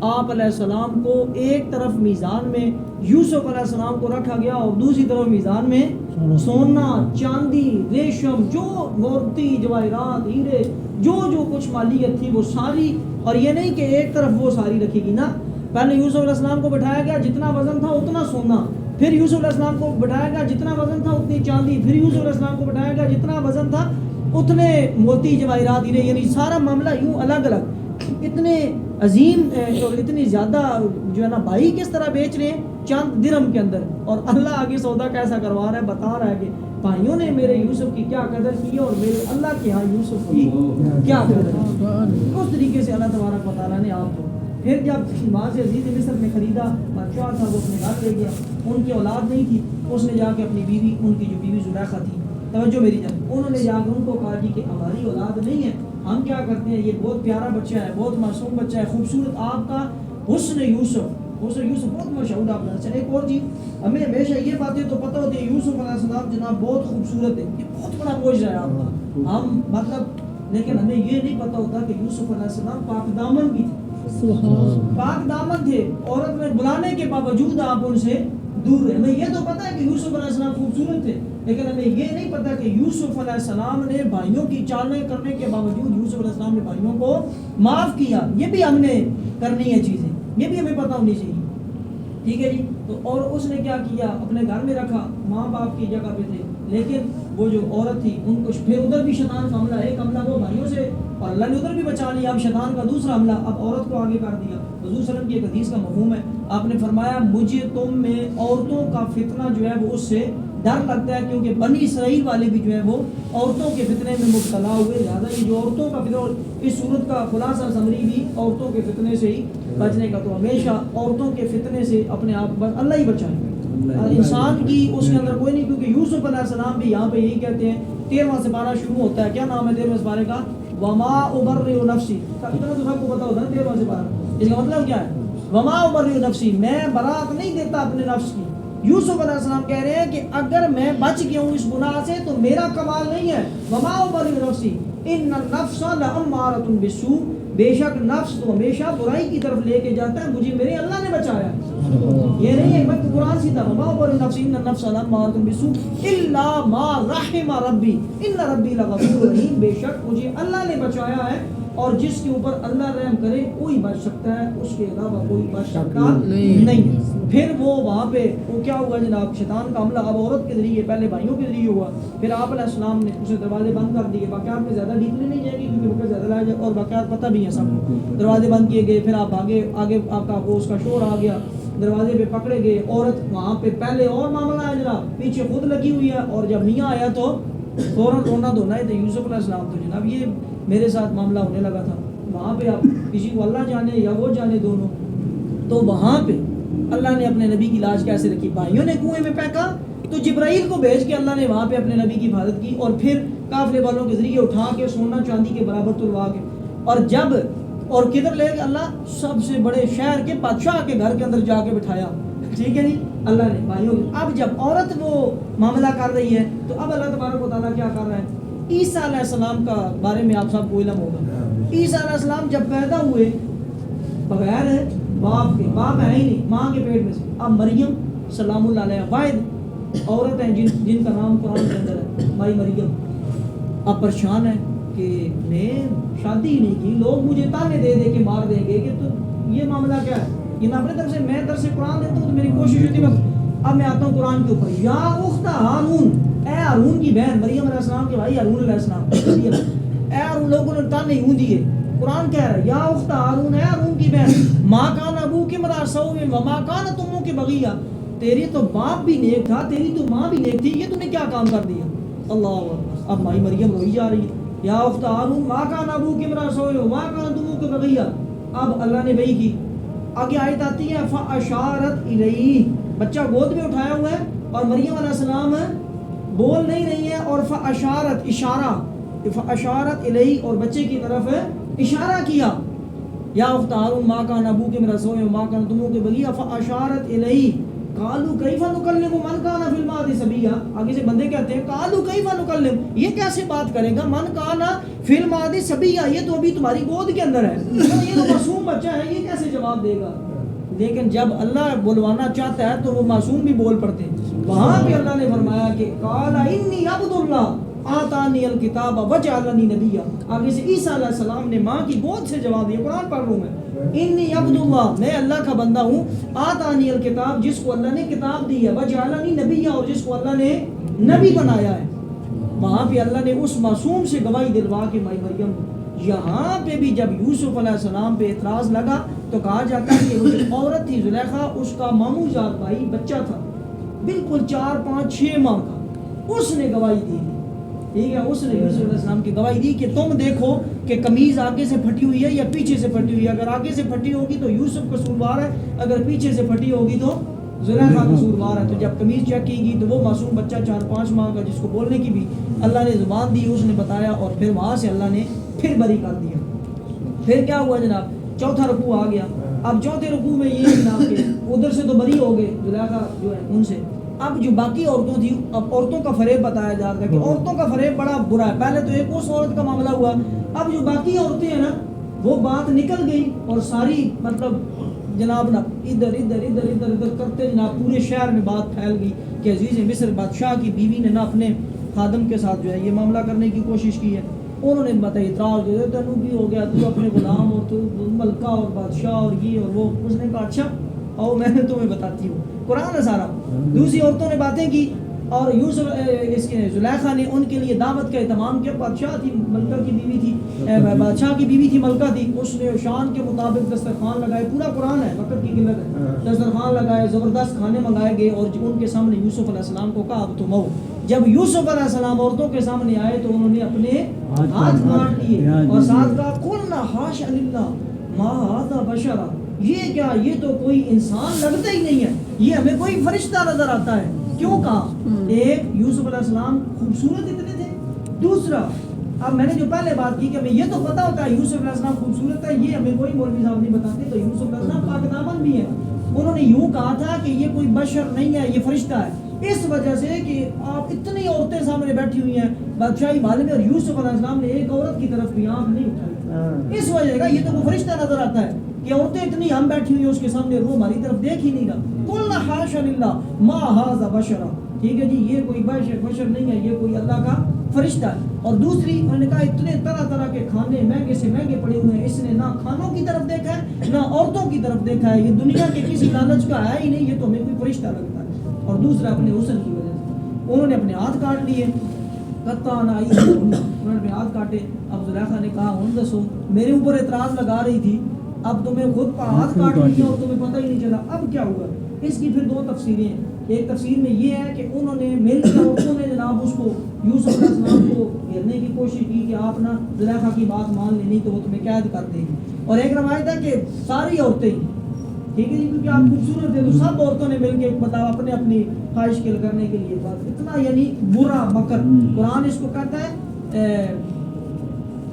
آپ علیہ السلام کو ایک طرف میزان میں یوسف علیہ السلام کو رکھا گیا اور دوسری طرف میزان میں سونا، چاندی، ریشم، جو موتی جواہرات، ہیرے، جو کچھ مالیت تھی وہ ساری، اور یہ نہیں کہ ایک طرف وہ ساری رکھے گی نا، پہلے یوسف علیہ السلام کو بٹھایا گیا جتنا وزن تھا اتنا سونا، پھر یوسف علیہ السلام کو بٹھایا گیا جتنا وزن تھا اتنی چاندی، پھر یوسف علیہ السلام کو بٹھایا گیا جتنا وزن تھا اتنے موتی جواہرات، ہیرے، یعنی سارا معاملہ یوں الگ الگ، اتنے عظیم اور اتنی زیادہ جو ہے نا بھائی کس طرح بیچ رہے ہیں چاند درہم کے اندر، اور اللہ آگے سودا کیسا کروا رہا ہے، بتا رہا ہے کہ بھائیوں نے میرے یوسف کی کیا قدر کی اور میرے اللہ کے ہاں یوسف کی کیا قدر کی۔ اس طریقے سے اللہ تبارک و تعالیٰ نے آپ کو پھر جب وہاں سے عزیز مصر نے خریدا، بادشاہ تھا وہ اپنے گھر لے گیا، ان کی اولاد نہیں تھی، اس نے جا کے اپنی بیوی، ان کی جو بیوی زلیخا تھی، توجہ میری جان، انہوں نے جا کے ان کو کہا جی کہ ہماری اولاد نہیں ہے، ہم کیا کرتے ہیں، یہ بہت پیارا بچہ ہے، بہت معصوم بچہ ہے، خوبصورت، آپ کا حسن یوسف بہت مشہور آپ نے۔ ایک اور چیز، ہمیں ہمیشہ یہ باتیں تو پتہ ہوتی ہے یوسف علیہ السلام جناب بہت خوبصورت ہے، یہ بہت بڑا معجزہ ہے آپ کا، ہم مطلب، لیکن ہمیں یہ نہیں پتہ ہوتا کہ یوسف علیہ السلام پاک دامن بھی تھے، پاک دامن تھے، عورت میں بلانے کے باوجود آپ ان سے دور رہے۔ ہمیں یہ تو پتہ ہے کہ یوسف علیہ السلام خوبصورت تھے، لیکن ہمیں یہ نہیں پتہ کہ یوسف علیہ السلام نے بھائیوں کی چالیں کرنے کے باوجود یوسف علیہ السلام نے بھائیوں کو معاف کیا۔ یہ بھی ہم نے کرنی ہے چیزیں، یہ بھی ہمیں پتہ ہونی چاہیے، ٹھیک ہے جی۔ تو اور اس نے کیا کیا، اپنے گھر میں رکھا، ماں باپ کی جگہ پہ تھے، لیکن وہ جو عورت تھی ان کو پھر ادھر بھی شیطان کا حملہ، ایک حملہ وہ بھائیوں سے اور اللہ نے ادھر بھی بچا لیا، اب شیطان کا دوسرا حملہ، اب عورت کو آگے کر دیا۔ حضور صلی اللہ علیہ وسلم کی ایک حدیث کا مفہوم ہے، آپ نے فرمایا مجھے تم میں عورتوں کا فتنہ جو ہے وہ اس سے ڈر لگتا ہے، کیونکہ بنی اسرائیل والے بھی جو ہے وہ عورتوں کے فتنے میں مبتلا ہوئے، لہٰذا یہ جو عورتوں کا فتنہ، اس صورت کا خلاصہ سمری بھی عورتوں کے فتنے سے ہی بچنے کا، تو ہمیشہ عورتوں کے فتنے سے اپنے آپ بس اللہ ہی بچائے، انسان کی اس کے اندر کوئی نہیں، کیونکہ یوسف علیہ السلام بھی یہاں پہ یہی کہتے ہیں، 13واں سپارہ شروع ہوتا ہے، کیا نام ہے 13ویں سپارے کا، وما ابرئ نفسی، اتنا تو سب کو پتا ہوتا ہے 13واں سپارہ، اس کا مطلب کیا ہے، وما ابرئ نفسی، میں برات نہیں دیتا اپنے نفس کی۔ یوسف علیہ السلام کہہ رہے ہیں کہ اگر میں بچ گیا ہوں اس گناہ سے تو میرا کمال نہیں ہے، وما ابرئ نفسی ان النفس لامارۃ بالسوء، بے شک نفس تو ہمیشہ برائی کی طرف لے کے جاتا ہے، مجھے میرے اللہ نے بچایا، یہ نہیں ہے میں قرآن سیدھا، وما ابرئ نفسی ان النفس لامارۃ بالسوء الا ما رحم ربی ان ربی لغفور رحیم، بے شک مجھے اللہ نے بچایا ہے، اور جس کے اوپر اللہ رحم کرے وہی بچ سکتا ہے، اس کے علاوہ کوئی بچ سکتا نہیں۔ پھر وہ وہاں پہ وہ کیا ہوا جناب، شیطان کا حملہ اب عورت کے ذریعے، پہلے بھائیوں کے ذریعے ہوا، پھر آپ علیہ السلام نے اسے دروازے بند کر دیے، واقعات میں زیادہ ڈیپلی نہیں جائے گی کیونکہ وقت زیادہ لائے اور واقعات پتہ بھی ہیں سب کو، دروازے بند کیے گئے، پھر آپ آگے آپ کا وہ اس کا شور آ گیا، دروازے پہ پکڑے گئے، عورت وہاں پہ پہلے اور معاملہ ہے جناب، پیچھے خود لگی ہوئی ہے، اور جب میاں آیا تو فوراً رونا دھونا ہے، تو یوسف علیہ السلام تو جناب یہ میرے ساتھ معاملہ ہونے لگا تھا، وہاں پہ آپ کسی کو اللہ جانے یا وہ جانے دونوں، تو وہاں پہ اللہ نے اپنے نبی کی لاش کیسے رکھی، بھائیوں نے کنویں میں پھینکا تو جبرائیل کو بھیج کے اللہ نے وہاں پہ اپنے نبی کی حفاظت کی، اور پھر قافلے والوں کے ذریعے اٹھا کے سونا چاندی کے برابر تلوا کے، اور جب اور کدھر لے گئے اللہ، سب سے بڑے شہر کے بادشاہ کے گھر کے اندر جا کے بٹھایا، ٹھیک ہے جی، اللہ نے بھائیوں۔ اب جب عورت وہ معاملہ کر رہی ہے تو اب اللہ تبارک و تعالیٰ کیا کر رہا ہے، عیسیٰ علیہ السلام کا بارے میں آپ سب کو علم ہوگا، عیسیٰ علیہ السلام جب پیدا ہوئے بغیر باپ کے، باپ ہے ہی نہیں، ماں کے پیٹ میں سے، اب مریم سلام اللہ علیہ واحد عورت ہیں جن کا نام قرآن کے اندر ہے مائی مریم، اب پریشان ہے کہ میں شادی ہی نہیں کی، لوگ مجھے تانے دے دے کے مار دیں گے کہ تو یہ معاملہ کیا ہے، یہ میں اپنے طرف سے میں درس قرآن دیتا ہوں تو میری کوشش ہوتی ہے، اب میں آتا ہوں قرآن کے اوپر، یا اخت ہارون، اے ہارون کی بہن، مریم علیہ السلام کے بھائی ہارون علیہ السلام، اے ہارون، لوگوں نے تانے یوں دیے، قرآن کہہ رہا ہے یا اخت ہارون، اے ہارون کی بہن، ما کان ابوک امرأ سوء وما کانت امک بغیہ، تیری تو باپ بھی نیک تھا، تیری تو ماں بھی نیک تھی، یہ تم نے کیا کام کر دیا، اللہ اکبر۔ اب مائی مریم روئی جا رہی ہے، یا اخت ہارون ما کان ابوک امرأ سوء وما کانت امک بغیہ، اب اللہ نے وہی کی، آگے آیت آتی ہے فاشارت الیہ، بچہ گود میں اٹھایا ہوا ہے اور مریم علیہ السلام بول نہیں رہی ہے، اور فاشارت اشارہ، فاشارت الیہ، اور بچے کی طرف اشارہ کیا، یا اخت ہارون ما کان ابوک امرأ سوء وما کانت امک بغیا فاشارت الیہ قالوا کیف نکلم من کان فی المہد صبیا. آگے سے بندے کہتے ہیں قالوا کیف نکلم, یہ کیسے بات کرے گا, من کان فی المہد صبیا, یہ تو ابھی تمہاری گود کے اندر ہے, یہ تو معصوم بچہ ہے, یہ کیسے جواب دے گا. لیکن جب اللہ بلوانا چاہتا ہے تو وہ معصوم بھی بول پڑتے ہیں. وہاں بھی اللہ نے فرمایا کہ قال انی عبد اللہ آتانی الکتاب وجعلنی نبیا. آگے سے عیسیٰ علیہ السلام نے ماں کی گود سے جواب دیا, قرآن پڑھ رہا ہوں میں, انی عبد اللہ, میں اللہ کا بندہ ہوں, آتانی الکتاب, جس کو اللہ نے کتاب دی ہے, وجعلنی نبیا, اور جس کو اللہ نے نبی بنایا ہے. وہاں پہ اللہ نے اس معصوم سے گواہی دلوا کے مائی مریم. یہاں پہ بھی جب یوسف علیہ السلام پہ اعتراض لگا تو کہا جاتا ہے کہ وہ جو عورت تھی زلیخا, اس کا ماموں جات بھائی بچہ تھا بالکل 4 5 6 ماہ کا, اس نے گواہی دی. ٹھیک ہے, اس نے یوسف علیہ السلام کی گواہی دی کہ تم دیکھو کہ قمیض آگے سے پھٹی ہوئی ہے یا پیچھے سے پھٹی ہوئی ہے, اگر آگے سے پھٹی ہوگی تو یوسف قصوروار ہے, اگر پیچھے سے پھٹی ہوگی تو زلیخا قصوروار ہے. تو جب قمیض چیک کی گئی تو وہ معصوم بچہ 4 5 ماہ کا, جس کو بولنے کی بھی اللہ نے زبان دی, اس نے بتایا, اور پھر وہاں سے اللہ نے پھر بری کر دیا. پھر کیا ہوا جناب, چوتھا رکوع آ گیا. اب چوتھے رکوع میں یہ جناب کہ ادھر سے تو بری ہو گئے زلیخا جو ہے ان سے. اب جو باقی عورتوں تھی, اب عورتوں کا فریب بتایا جا رہا ہے کہ عورتوں کا فریب بڑا برا ہے. پہلے تو ایک اس عورت کا معاملہ ہوا, اب جو باقی عورتیں ہیں نا وہ بات نکل گئی اور ساری مطلب جناب نا ادھر ادھر ادھر ادھر ادھر کرتے جناب پورے شہر میں بات پھیل گئی کہ عزیز مصر بادشاہ کی بیوی نے نا اپنے خادم کے ساتھ جو ہے یہ معاملہ کرنے کی کوشش کی ہے. انہوں نے بتایا اعتراض جو ہے تینوں کی ہو گیا, تو اپنے غلام اور تو ملکہ اور بادشاہ اور یہ اور وہ. اس نے کہا اچھا اور میں نے تمہیں بتاتی ہوں, قرآن ہے سارا. دوسری عورتوں نے باتیں کی اور یوسف اس کے زلیخا نے ان کے لیے دعوت کا اہتمام کیا. بادشاہ تھی, ملکہ کی بیوی تھی, بادشاہ کی بیوی تھی, ملکہ تھی. اس نے شان کے مطابق دسترخوان لگائے, پورا قرآن ہے, وقت کی قلت ہے, دسترخوان لگائے, زبردست کھانے منگائے گئے, اور ان کے سامنے یوسف علیہ السلام کو کہا اب تم آؤ. جب یوسف علیہ السلام عورتوں کے سامنے آئے تو انہوں نے اپنے ہاتھ کاٹ لیے اور ساتھ کہا قلنا حاشا للہ ما ھذا بشرا, یہ کیا, یہ تو کوئی انسان لگتا ہی نہیں ہے, یہ ہمیں کوئی فرشتہ نظر آتا ہے. کیوں کہا, ایک یوسف علیہ السلام خوبصورت اتنے تھے, دوسرا اب میں نے جو پہلے بات کی کہ ہمیں یہ تو پتا ہوتا ہے یوسف علیہ السلام خوبصورت ہے, یہ ہمیں کوئی مولوی صاحب نہیں بتاتے, تو یوسف علیہ السلام پاک دامن بھی ہے. انہوں نے یوں کہا تھا کہ یہ کوئی بشر نہیں ہے, یہ فرشتہ ہے, اس وجہ سے کہ آپ اتنی عورتیں سامنے بیٹھی ہوئی ہیں بادشاہی محل میں, اور یوسف علیہ السلام نے ایک عورت کی طرف بھی آنکھ نہیں اٹھائی. اس وجہ سے یہ تو وہ فرشتہ نظر آتا ہے کہ عورتیں اتنی ہم بیٹھی ہوئی ہیں اس کے سامنے, وہ ہماری طرف دیکھ ہی نہیں رہا. قلنا حاشا للہ ما ھذا بشرا, ٹھیک ہے جی, یہ کوئی بشر نہیں ہے, یہ کوئی اللہ کا فرشتہ ہے. اور دوسری انہوں نے کہا اتنے طرح طرح کے کھانے مہنگے سے مہنگے پڑے ہوئے ہیں, اس نے نہ کھانوں کی طرف دیکھا ہے نہ عورتوں کی طرف دیکھا ہے, یہ دنیا کے کسی لالچ کا ہے ہی نہیں, یہ تو ہمیں کوئی فرشتہ لگتا ہے. اور دوسرا اپنے حسن کی وجہ سے انہوں نے اپنے ہاتھ کاٹ لیے. انہوں نے اپنے ہاتھ کاٹے. اب زلیخا نے کہا ہوں دسو, میرے اوپر اعتراض لگا رہی تھی, اب تمہیں خود ہاتھ کاٹ لیا اور تمہیں پتہ ہی نہیں چلا, اب کیا ہوا. اس کی پھر 2 تفسیریں ہیں. ایک تفسیر میں یہ ہے کہ انہوں نے مل کر عورتوں نے جناب اس کو یوسف علیہ السلام کو گھیرنے کی کوشش کی کہ آپ نا زلیخا کی بات مان لیں, نہیں تو وہ تمہیں قید کر دیں گے. اور ایک روایت ہے کہ ساری عورتیں, ٹھیک ہے جی, کیونکہ آپ خوبصورت ہیں تو سب عورتوں نے مل کے بتاؤ اپنے اپنی خواہش کل کرنے کے لیے بات. اتنا یعنی برا مکر, قرآن اس کو کہتا ہے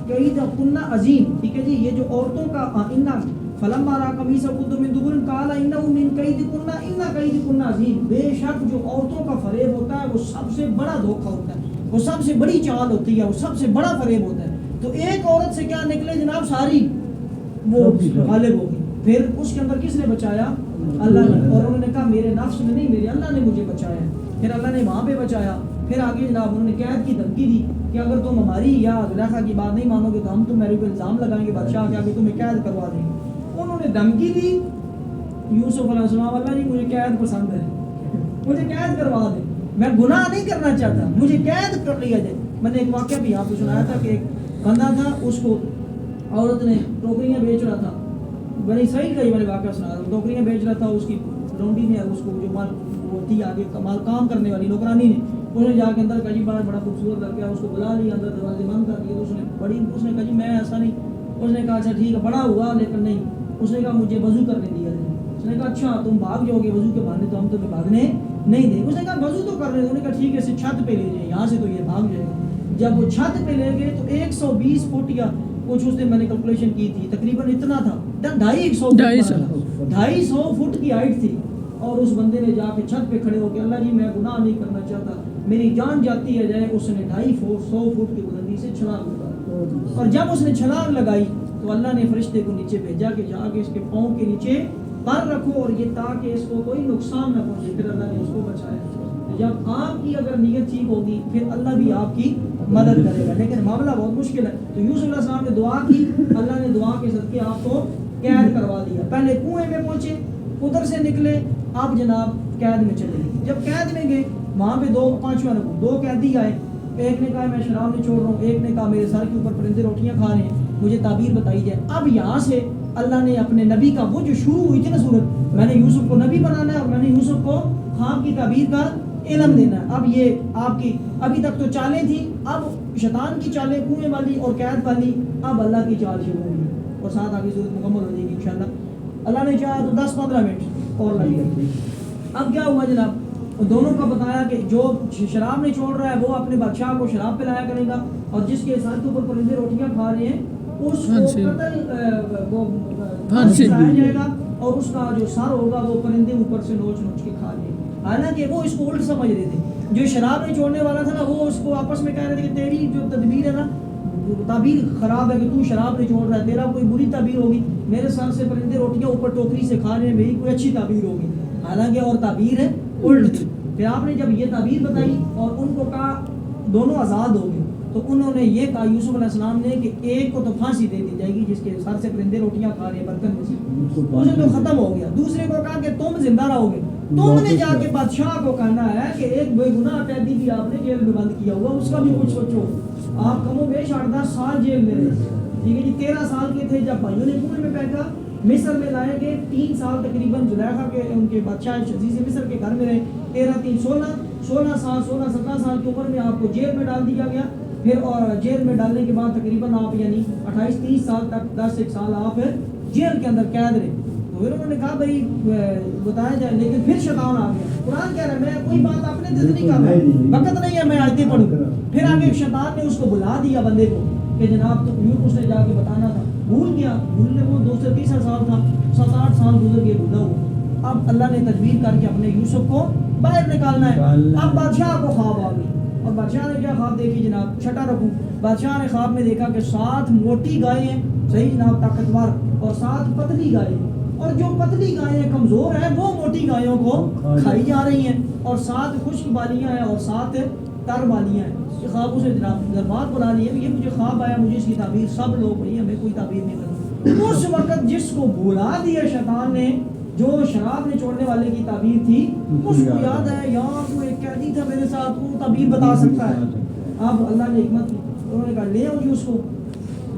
قید کنہ عظیم. ٹھیک ہے جی, یہ جو عورتوں کا انہ فلما را قمیصہ قد من دبر قال انہ من قید کنہ ان قید کنہ عظیم, بے شک جو عورتوں کا فریب ہوتا ہے وہ سب سے بڑا دھوکہ ہوتا ہے, وہ سب سے بڑی چال ہوتی ہے, وہ سب سے بڑا فریب ہوتا ہے. تو ایک عورت سے کیا نکلے جناب, ساری وہ غالب ہوگی. پھر اس کے اندر کس نے بچایا, اللہ نے. اور انہوں نے کہا میرے نفس نے نہیں, میرے اللہ نے مجھے بچایا. پھر اللہ نے وہاں پہ بچایا. پھر آگے جناب انہوں نے قید کی دھمکی دی کہ اگر تم ہماری یا زلیخا کی بات نہیں مانو گے تو ہم تمہارے اوپر الزام لگائیں گے بادشاہ کے آگے, تمہیں قید کروا دیں گے. انہوں نے دھمکی دی. یوسف علیہ السلام, اللہ جی مجھے قید پسند ہے, مجھے قید کروا دیں, میں گناہ نہیں کرنا چاہتا, مجھے قید کر لیا جائے. میں نے ایک واقعہ بھی یہاں پہ سنایا تھا کہ ایک بندہ تھا, اس کو عورت نے ٹوکریاں بیچ رہا تھا, بنی اسرائیل کا یہ میں نے واقعہ سنا رہا ہوں, ٹوکریاں بیچ رہا تھا, اس کی لونڈی نے اس کو جو مال وہ تھی آگے کمال کام کرنے والی نوکرانی نے, اس نے جا کے اندر کہا جی بڑا خوبصورت لگ گیا, اس کو بلا لیا اندر, دروازے بند کر دیے. اس نے کہا جی میں ایسا نہیں. اس نے کہا اچھا ٹھیک ہے, بڑا ہوا لیکن نہیں. اس نے کہا مجھے وضو کرنے دیا جائے. اس نے کہا اچھا تم بھاگ جاؤ گے وضو کے بہانے, تو ہم تمہیں بھاگنے نہیں دیں. اس نے کہا وضو تو کر رہے. انہوں نے کہا ٹھیک ہے, اسے چھت پہ لے جائیں, یہاں سے تو یہ بھاگ جائے گا. جب وہ چھت پہ لے گئے تو 120 فٹ یا کچھ اس دن میں نے کیلکولیشن کی تھی تقریباً اتنا تھا 250 فٹ کی ہائٹ تھی. اور اس بندے نے جا کے چھت پہ کھڑے ہو کے اللہ جی میں گناہ نہیں کرنا چاہتا, میری جان جاتی ہے جائے. اس نے 250 فٹ کی بلندی سے چھلانگ لگائی, اور جب اس نے چھلانگ لگائی تو اللہ نے فرشتے کو نیچے بھیجا کہ جا کے اس کے پاؤں کے نیچے پر رکھو, اور یہ تاکہ اس کو کوئی نقصان نہ پہنچے. پھر اللہ نے اس کو بچایا. جب آپ کی اگر نیت ٹھیک ہوگی پھر اللہ بھی آپ کی مدد کرے گا, لیکن معاملہ بہت مشکل ہے. تو یوسف علیہ السلام نے دعا کی, اللہ نے دعا کے صدقے آپ کو قید کروا دیا. پہلے کنویں میں پہنچے, ادھر سے نکلے, آپ جناب قید میں چلے گئے. جب قید میں گئے وہاں پہ دو قیدی آئے. ایک نے کہا میں شراب نہیں چھوڑ رہا ہوں, ایک نے کہا میرے سر کے اوپر پرندے روٹیاں کھا رہے ہیں, مجھے تعبیر بتائی جائے. اب یہاں سے اللہ نے اپنے نبی کا وہ جو شروع ہوئی تھی نا صورت, میں نے یوسف کو نبی بنانا ہے اور میں نے یوسف کو خواب کی تعبیر کا علم دینا ہے. اب یہ آپ کی ابھی تک تو چالیں تھیں, اب شیطان کی چالیں کنویں والی اور قید والی, اب اللہ کی چال شروع ہوگی اور ساتھ آگے صورت مکمل ہو جائے گی انشاءاللہ. اللہ نے چاہا تو 10-15 منٹ اور لگے گا. اب کیا ہوا جناب, دونوں کا بتایا کہ جو شراب نہیں چھوڑ رہا ہے وہ اپنے بادشاہ کو شراب پلایا کرے گا, اور جس کے سر کے اوپر پرندے روٹیاں کھا رہے ہیں اس کو قتل کرایا جائے گا, اور اس کا جو سر ہوگا وہ پرندے اوپر سے نوچ نوچ کے کھا لیں. حالانکہ وہ اس کو الٹ سمجھ رہے تھے. جو شراب نہیں چھوڑنے والا تھا نا وہ اس کو آپس میں کہہ رہے تھے کہ تیری جو تدبیر ہے نا تعبیر خراب ہے, کہ تو شراب نہیں چھوڑ رہا ہے, تیرا کوئی بری تعبیر ہوگی, میرے سر سے پرندے روٹیاں اوپر ٹوکری سے کھا رہے ہیں, میری کوئی اچھی تعبیر ہوگی. حالانکہ اور تعبیر ہے الٹ. پھر آپ نے جب یہ تعبیر بتائی اور ان کو کہا دونوں آزاد ہو گئے, تو انہوں نے یہ کہا یوسف علیہ السلام نے کہ ایک کو تو پھانسی دے دی جائے گی جس کے سر سے پرندے روٹیاں کھا رہے ہیں برتن میں سے, اسے تو ختم ہو گیا. دوسرے کو کہا کہ تم زندہ رہو گے. تم نے جا کے بادشاہ کو کہنا ہے کہ ایک بے گناہ قیدی بھی آپ نے جیل میں بند کیا ہوا, اس کا بھی کچھ سوچو. آپ کم و بیش 8-10 سال جیل میں رہے, ٹھیک ہے جی. 13 سال کے تھے جب بھائیوں نے کنویں میں پھینکا, مصر میں لائے گئے. 3 سال تقریباً زلیخا کے ان کے بادشاہ عزیز مصر کے گھر میں رہے. 16 سال 17 سال کی عمر میں آپ کو جیل میں ڈال دیا گیا. پھر اور جیل میں ڈالنے کے بعد تقریباً آپ یعنی 28-30 سال تک 10 سال آپ جیل کے اندر قید رہے. تو پھر انہوں نے کہا بھائی بتایا جائے, لیکن پھر شیطان آ گیا. قرآن کہہ رہا ہے میں کوئی بات اپنے دل نہیں کہا, وقت نہیں ہے میں آیتیں پڑھوں. پھر آگے شیطان نے اس کو بلا دیا بندے کو کہ جناب تو یوں اس نے جا کے بتانا تھا, بھول گیا. بھولنے کو 2 سے 30 سال تھا, 7-8 سال گزر گئے, بھولا ہوا. اب اللہ نے تدبیر کر کے اپنے یوسف کو باہر نکالنا ہے. اب بادشاہ کو خواب آ گئی, اور بادشاہ نے کیا خواب دیکھی جناب, چھٹا رکھوں. بادشاہ نے خواب میں دیکھا کہ 7 موٹی گائیں ہیں, صحیح جناب طاقتور, اور 7 پتلی گائیں, اور جو پتلی گائیں کمزور ہیں وہ موٹی گایوں کو کھائی جا رہی ہیں, اور 7 خشک بالیاں ہیں اور 7 تر بالیاں ہیں. یہ خواب اسے دربار بلا لیے, یہ مجھے خواب آیا, مجھے اس کی تعبیر سب لوگ پڑھی, ہمیں کوئی تعبیر نہیں کرتی. اس وقت جس کو بلا دیا شیطان نے, جو شراب نے چھوڑنے والے کی تعبیر تھی, اس کو یاد ہے یار تو ایک قیدی تھا میرے ساتھ, وہ تعبیر بتا سکتا ہے. اب اللہ نے حکمت کی, انہوں نے کہا لے آؤ یوسف کو.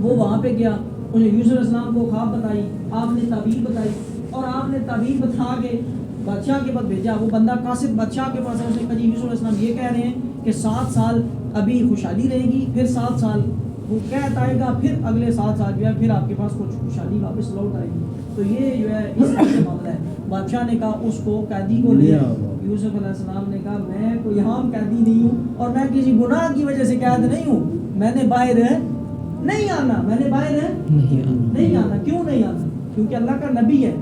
وہ وہاں پہ گیا, انہیں یوسف علیہ السلام کو خواب بتائی, آپ نے تعبیر بتائی, اور آپ نے تعبیر بتا کے بادشاہ کے پاس بھیجا. وہ بندہ قاصد بادشاہ کے پاس ہے, اس نے کہا جی یوسف علیہ السلام یہ کہہ رہے ہیں کہ 7 سال ابھی خوشحالی رہے گی, پھر 7 سال وہ قید آئے گا, پھر اگلے 7 سال جو ہے پھر آپ کے پاس کچھ خوشحالی واپس لوٹ آئے گی. تو یہ جو ہے اس کا معاملہ ہے. بادشاہ نے کہا اس کو قیدی کو لے. یوسف علیہ السلام نے کہا میں کوئی عام قیدی نہیں ہوں, اور میں کسی گناہ کی وجہ سے قید نہیں ہوں, میں نے باہر نہیں آنا, میں نے باہر نہیں آنا. کیوں نہیں آنا؟ کیونکہ اللہ کا نبی ہے.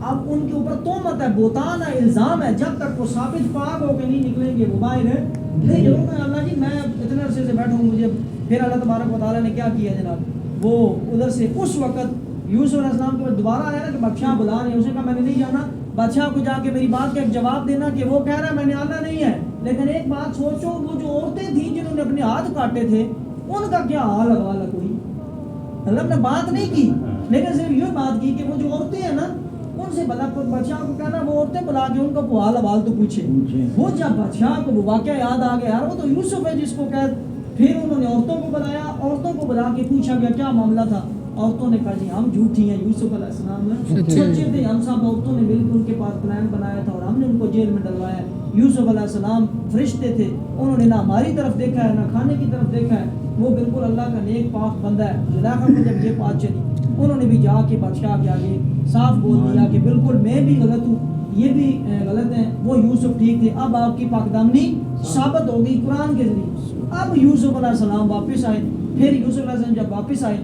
اب ان کے اوپر تہمت ہے, بہتان ہے, الزام ہے, جب تک وہ ثابت پاک ہو کے نہیں نکلیں گے وہ باہر نہیں. ضرور میں اللہ جی میں اتنے عرصے سے بیٹھا ہوں, مجھے پھر اللہ تبارک و تعالیٰ نے کیا کیا جناب, وہ ادھر سے اس وقت یوسف علیہ السلام کے بعد دوبارہ آیا نا کہ بادشاہ بلا رہے ہیں. اس نے کہا میں نے نہیں جانا. بادشاہ کو جا کے میری بات کا ایک جواب دینا کہ وہ کہہ رہا ہے میں نے آنا نہیں ہے, لیکن ایک بات سوچو, وہ جو عورتیں تھیں جنہوں نے اپنے ہاتھ کاٹے تھے ان کا کیا حال حوال ہے؟ کوئی اللہ نے بات نہیں کی, لیکن صرف یہ بات کی کہ وہ جو عورتیں ہیں نا ان سے بلا بادشاہ کو کہنا وہ عورتیں بلا کے ان کا حال حوال تو پوچھے. وہ جب بادشاہ کو وہ واقعہ یاد آ گیا, یار وہ تو یوسف ہے جس کو قید. پھر انہوں نے عورتوں کو بلایا, عورتوں کو بلا کے پوچھا گیا کیا معاملہ تھا. عورتوں نے کہا جی ہم جھوٹی ہیں, یوسف علیہ السلام سچے تھے, ہم سب عورتوں نے مل کے ان کے پاس پلان بنایا تھا اور ہم نے ان کو جیل میں ڈلوایا. یوسف علیہ السلام فرشتے تھے, انہوں نے نہ ہماری طرف دیکھا ہے نہ کھانے کی طرف دیکھا ہے, وہ بالکل اللہ کا نیک پاک بندہ ہے. زلیخا کو جب یہ بات چلی انہوں نے بھی جا کے بادشاہ کے آگے صاف بول دیا کہ بالکل میں بھی غلط ہوں, یہ بھی غلط ہیں, وہ یوسف ٹھیک تھے. اب آپ کی پاکدامنی ثابت ہو گئی قرآن کے ذریعے. اب یوسف علیہ السلام واپس آئے. پھر یوسف علیہ السلام جب واپس آئے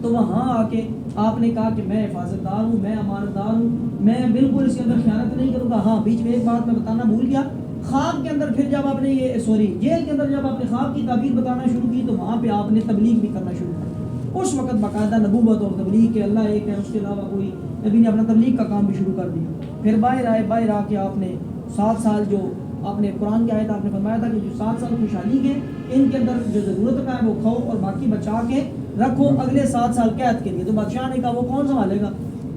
تو وہاں آ کے آپ نے کہا کہ میں حفاظت دار ہوں، میں امانت دار ہوں، میں بالکل اس کے اندر خیانت نہیں کروں گا۔ ہاں بیچ میں ایک بات میں بتانا بھول گیا، خواب کے اندر پھر جب آپ نے جیل کے اندر جب آپ نے خواب کی تعبیر بتانا شروع کی تو وہاں پہ آپ نے تبلیغ بھی کرنا شروع کیا۔ اس وقت باقاعدہ نبوت اور تبلیغ کے اللہ ایک ہے، اس کے علاوہ کوئی نبی نے اپنا تبلیغ کا کام بھی شروع کر دیا۔ پھر باہر آ کے آپ نے 7 سال جو آپ نے قرآن کی آیت آپ نے فرمایا تھا کہ جو 7 سال خوشحالی کے ان کے اندر جو ضرورت کا ہے وہ کھاؤ اور باقی بچا کے رکھو اگلے 7 سال قید کے لیے۔ تو بادشاہ نے کہا وہ کون سنبھالے گا؟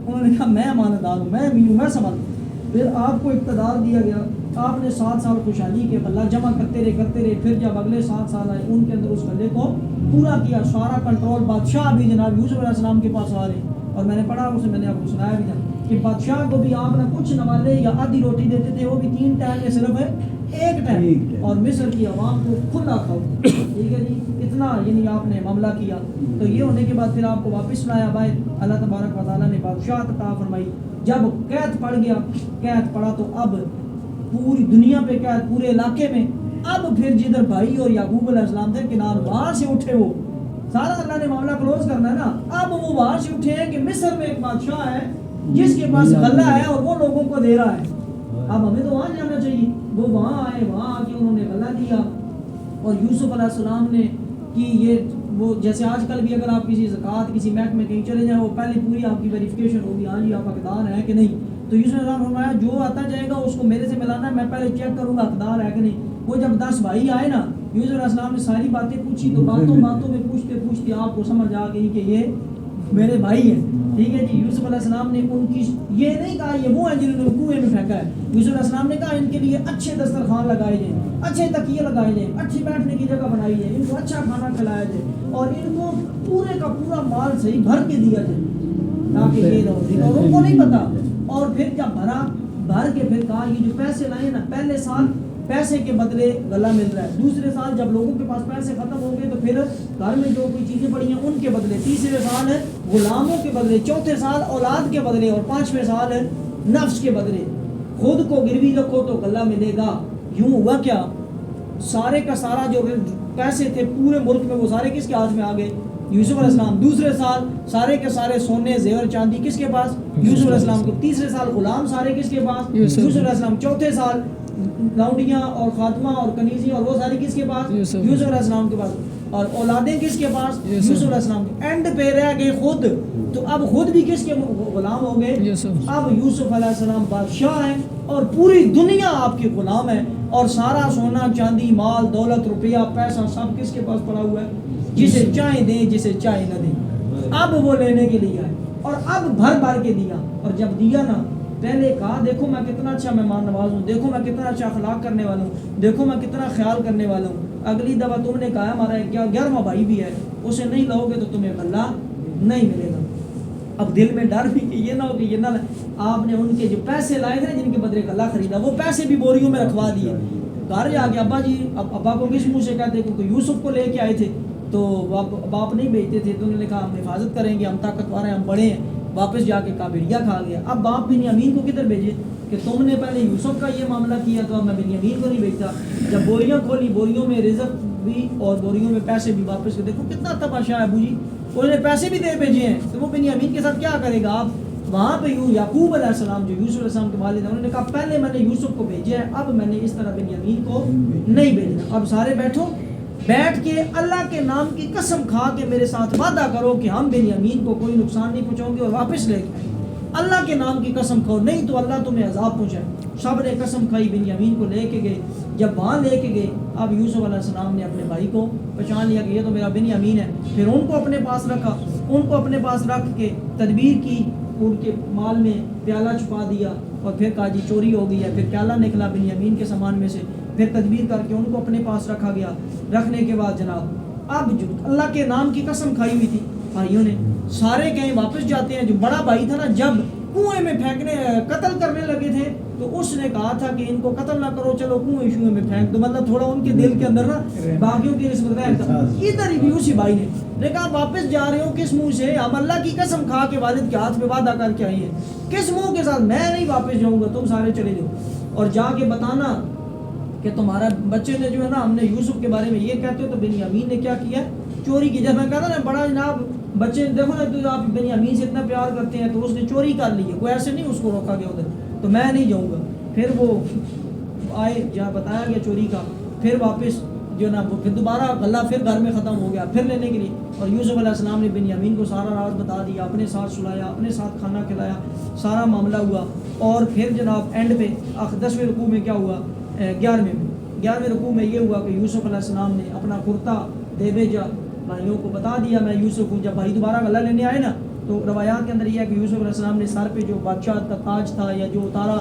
انہوں نے کہا میں امانت دار ہوں، میں امین ہوں، میں سنبھالوں۔ پھر آپ کو اقتدار دیا گیا، آپ نے 7 سال خوشحالی کے غلہ جمع کرتے رہے، پھر جب اگلے 7 سال آئے ان کے اندر اس غلے کو پورا کیا، سارا کنٹرول بادشاہ بھی جناب یوسف علیہ السلام کے پاس آ رہے، اور میں نے پڑھا اسے میں نے آپ کو سنایا بھی تھا کہ بادشاہ کو بھی آپ نہ کچھ نوالے یا آدھی روٹی دیتے تھے، وہ بھی 3 ٹائم میں صرف 1 ٹائم، اور مصر کی عوام کو کھلا کھاؤ، ٹھیک ہے جی، اتنا یعنی آپ نے معاملہ کیا۔ تو یہ ہونے کے بعد پھر آپ کو واپس لایا باہر، اللہ تبارک و تعالیٰ نے بادشاہ عطا فرمائی۔ جب قید پڑ گیا، قید پڑا تو اب پوری دنیا پہ قید، پورے علاقے میں، اب پھر جدھر بھائی اور یعقوب علیہ السلام تھے کنار وہاں سے اٹھے، وہ سارا اللہ نے معاملہ کلوز کرنا ہے نا، اب وہ وہاں سے اٹھے ہیں کہ مصر میں ایک بادشاہ ہے جس کے پاس غلہ ہے اور وہ لوگوں کو دے رہا ہے، اب ہمیں تو وہاں جانا چاہیے۔ وہ وہاں آئے، وہاں آ کے انہوں نے غلہ دیا، اور یوسف علیہ السلام نے کہ یہ وہ جیسے آج کل بھی اگر آپ کسی زکوٰۃ کسی محکمے کہیں چلے جائیں وہ پہلے پوری آپ کی ویریفیکیشن ہوگی، ہاں جی آپ حقدار ہیں کہ نہیں، تو یوسف علیہ السلام فرمایا جو آتا جائے گا اس کو میرے سے ملانا ہے، میں پہلے چیک کروں گا حقدار ہے کہ نہیں۔ وہ جب 10 بھائی آئے نا، یوسف علیہ السلام نے ساری باتیں پوچھی تو باتوں میں پوچھتے آپ کو سمجھ آ گئی کہ یہ میرے بھائی ہیں، ٹھیک ہے جی۔ یوسف علیہ السلام نے ان کی یہ نہیں کہا یہ وہ ہیں جنہوں نے کنویں میں پھینکا ہے، یوسف علیہ السلام نے کہا ان کے لیے اچھے دسترخوان لگائے جائیں، اچھے تکیے لگائے جائیں، اچھی بیٹھنے کی جگہ بنائی جائے، ان کو اچھا کھانا کھلایا جائے، اور ان کو پورے کا پورا مال صحیح بھر کے دیا جائے تاکہ یہ رہو، اور ان کو نہیں پتا۔ اور پھر جب بھر کے پھر کہا یہ جو پیسے لائے نا، پہلے سال پیسے کے بدلے غلہ مل رہا ہے، دوسرے سال جب لوگوں کے پاس پیسے ختم ہوں گے تو پھر گھر میں جو کوئی چیزیں پڑی ہیں ان کے بدلے، تیسرے سال ہے غلاموں کے بدلے، چوتھے سال اولاد کے بدلے، اور 5ویں سال ہے نفس کے بدلے۔ خود کو گروی رکھو تو غلہ ملے گا۔ یوں ہوا کیا، سارے کا سارا جو پیسے تھے پورے ملک میں وہ سارے کس کے ہاتھ میں آ گئے؟ یوسف علیہ السلام۔ دوسرے سال سارے کے سارے سونے زیور چاندی کس کے پاس؟ یوسف علیہ السلام کو۔ تیسرے سال غلام سارے کس کے پاس؟ یوسف علیہ السلام۔ چوتھے سال لونڈیاں اور خاتمہ اور کنیزیاں اور وہ ساری کس کے پاس؟ یوسف علیہ السلام کے پاس۔ اور اولادیں کس کے پاس؟ یوسف علیہ السلام کے۔ اینڈ پہ رہ گئے خود، تو اب خود بھی کس کے غلام ہو گئے؟ اب یوسف علیہ السلام بادشاہ ہیں اور پوری دنیا آپ کے غلام ہے، اور سارا سونا چاندی مال دولت روپیہ پیسہ سب کس کے پاس پڑا ہوا ہے؟ جسے چاہے دیں جسے چاہے نہ دیں۔ اب وہ لینے کے لیے آئے اور اب بھر کے دیا، اور جب دیا نا پہلے کہا دیکھو میں کتنا اچھا مہمان نواز ہوں، دیکھو میں کتنا اچھا اخلاق کرنے والا ہوں، دیکھو میں کتنا خیال کرنے والا ہوں۔ اگلی دفعہ تم نے کہا ہمارا 11واں بھائی بھی ہے، اسے نہیں لاؤ گے تو تمہیں غلہ نہیں ملے گا۔ اب دل میں ڈر بھی کہ یہ نہ ہو کہ یہ نہ آپ نے ان کے جو پیسے لائے تھے جن کے بدلے غلہ خریدا وہ پیسے بھی بوریوں میں رکھوا دیے۔ گھر جا کے ابا جی، ابا کو کس منہ سے کہتے کیونکہ یوسف کو لے کے آئے تھے تو باپ نہیں بھیجتے تھے، تو انہوں نے کہا ہم حفاظت کریں گے، ہم طاقتور ہیں، ہم بڑے ہیں۔ واپس جا کے کابڑیا کھا گیا۔ اب باپ بنیامین کو کدھر بھیجے کہ تم نے پہلے یوسف کا یہ معاملہ کیا تو اب میں بنیامین کو نہیں بھیجتا۔ جب بوریاں کھولی، بوریوں میں رزق بھی اور بوریوں میں پیسے بھی واپس کے، دیکھو کتنا تماشا ہے ابو جی، انہوں نے پیسے بھی دے بھیجے ہیں، تو وہ بنیامین کے ساتھ کیا کرے گا؟ آپ وہاں پہ یعقوب علیہ السلام جو یوسف علیہ السلام کے والد ہیں، انہوں نے کہا پہلے میں نے یوسف کو بھیجا ہے، اب میں نے اس طرح بنیامین کو نہیں بھیجنا۔ اب سارے بیٹھ کے اللہ کے نام کی قسم کھا کے میرے ساتھ وعدہ کرو کہ ہم بنیامین کو کوئی نقصان نہیں پہنچاؤں گے اور واپس لے کے آئیں۔ اللہ کے نام کی قسم کھاؤ، نہیں تو اللہ تمہیں عذاب پہنچائے۔ سب نے قسم کھائی، بنیامین کو لے کے گئے۔ جب وہاں لے کے گئے، اب یوسف علیہ السلام نے اپنے بھائی کو پہچان لیا کہ یہ تو میرا بنیامین ہے، پھر ان کو اپنے پاس رکھا، ان کو اپنے پاس رکھ کے تدبیر کی، ان کے مال میں پیالہ چھپا دیا، اور پھر کہا جی چوری ہو گئی ہے، پھر پیالہ نکلا بنیامین کے سامان میں سے، پھر تدبیر کر کے ان کو اپنے پاس رکھا گیا۔ رکھنے کے بعد جناب اب جو اللہ کے نام کی قسم کھائی ہوئی تھی بھائیوں نے، سارے کہیں واپس جاتے ہیں۔ جو بڑا بھائی تھا نا، جب کنویں میں پھینکنے قتل کرنے لگے تھے تو اس نے کہا تھا کہ ان کو قتل نہ کرو، چلو کنویں شوئیں میں پھینک دو، مطلب تھوڑا ان کے دل کے اندر نا باقیوں کی نسبت رہتا۔ ادھر ہی بھی اسی بھائی نے کہا واپس جا رہے ہو کس منہ سے؟ ہم اللہ کی قسم کھا کے والد کے ہاتھ میں وعدہ کر کے آئی ہیں، کس منہ کے ساتھ؟ میں نہیں واپس جاؤں گا، تم سارے چلے جاؤ اور جا کے بتانا کہ تمہارا بچے نے جو ہے نا، ہم نے یوسف کے بارے میں یہ کہتے ہو تو بنیامین نے کیا کیا؟ چوری کی۔ جب میں کہتا نا بڑا جناب بچے دیکھو نا، تو آپ بنیامین سے اتنا پیار کرتے ہیں تو اس نے چوری کر لی ہے، کوئی ایسے نہیں اس کو روکا گیا ادھر تو میں نہیں جاؤں گا. پھر وہ آئے جہاں بتایا گیا چوری کا، پھر واپس جو نا پھر دوبارہ غلہ پھر گھر میں ختم ہو گیا پھر لینے کے لیے. اور یوسف علیہ السلام نے بنیامین کو سارا راز بتا دیا، اپنے ساتھ سلایا، اپنے ساتھ کھانا کھلایا، سارا معاملہ ہوا. اور پھر جناب اینڈ پہ 10ویں رکوع میں کیا ہوا، 11ویں رکوع میں یہ ہوا کہ یوسف علیہ السلام نے اپنا کرتا دے بھیجا، بھائیوں کو بتا دیا میں یوسف ہوں. جب بھائی دوبارہ غلہ لینے آئے نا تو روایات کے اندر یہ ہے کہ یوسف علیہ السلام نے سر پہ جو بادشاہ کا تاج تھا یا جو اتارا،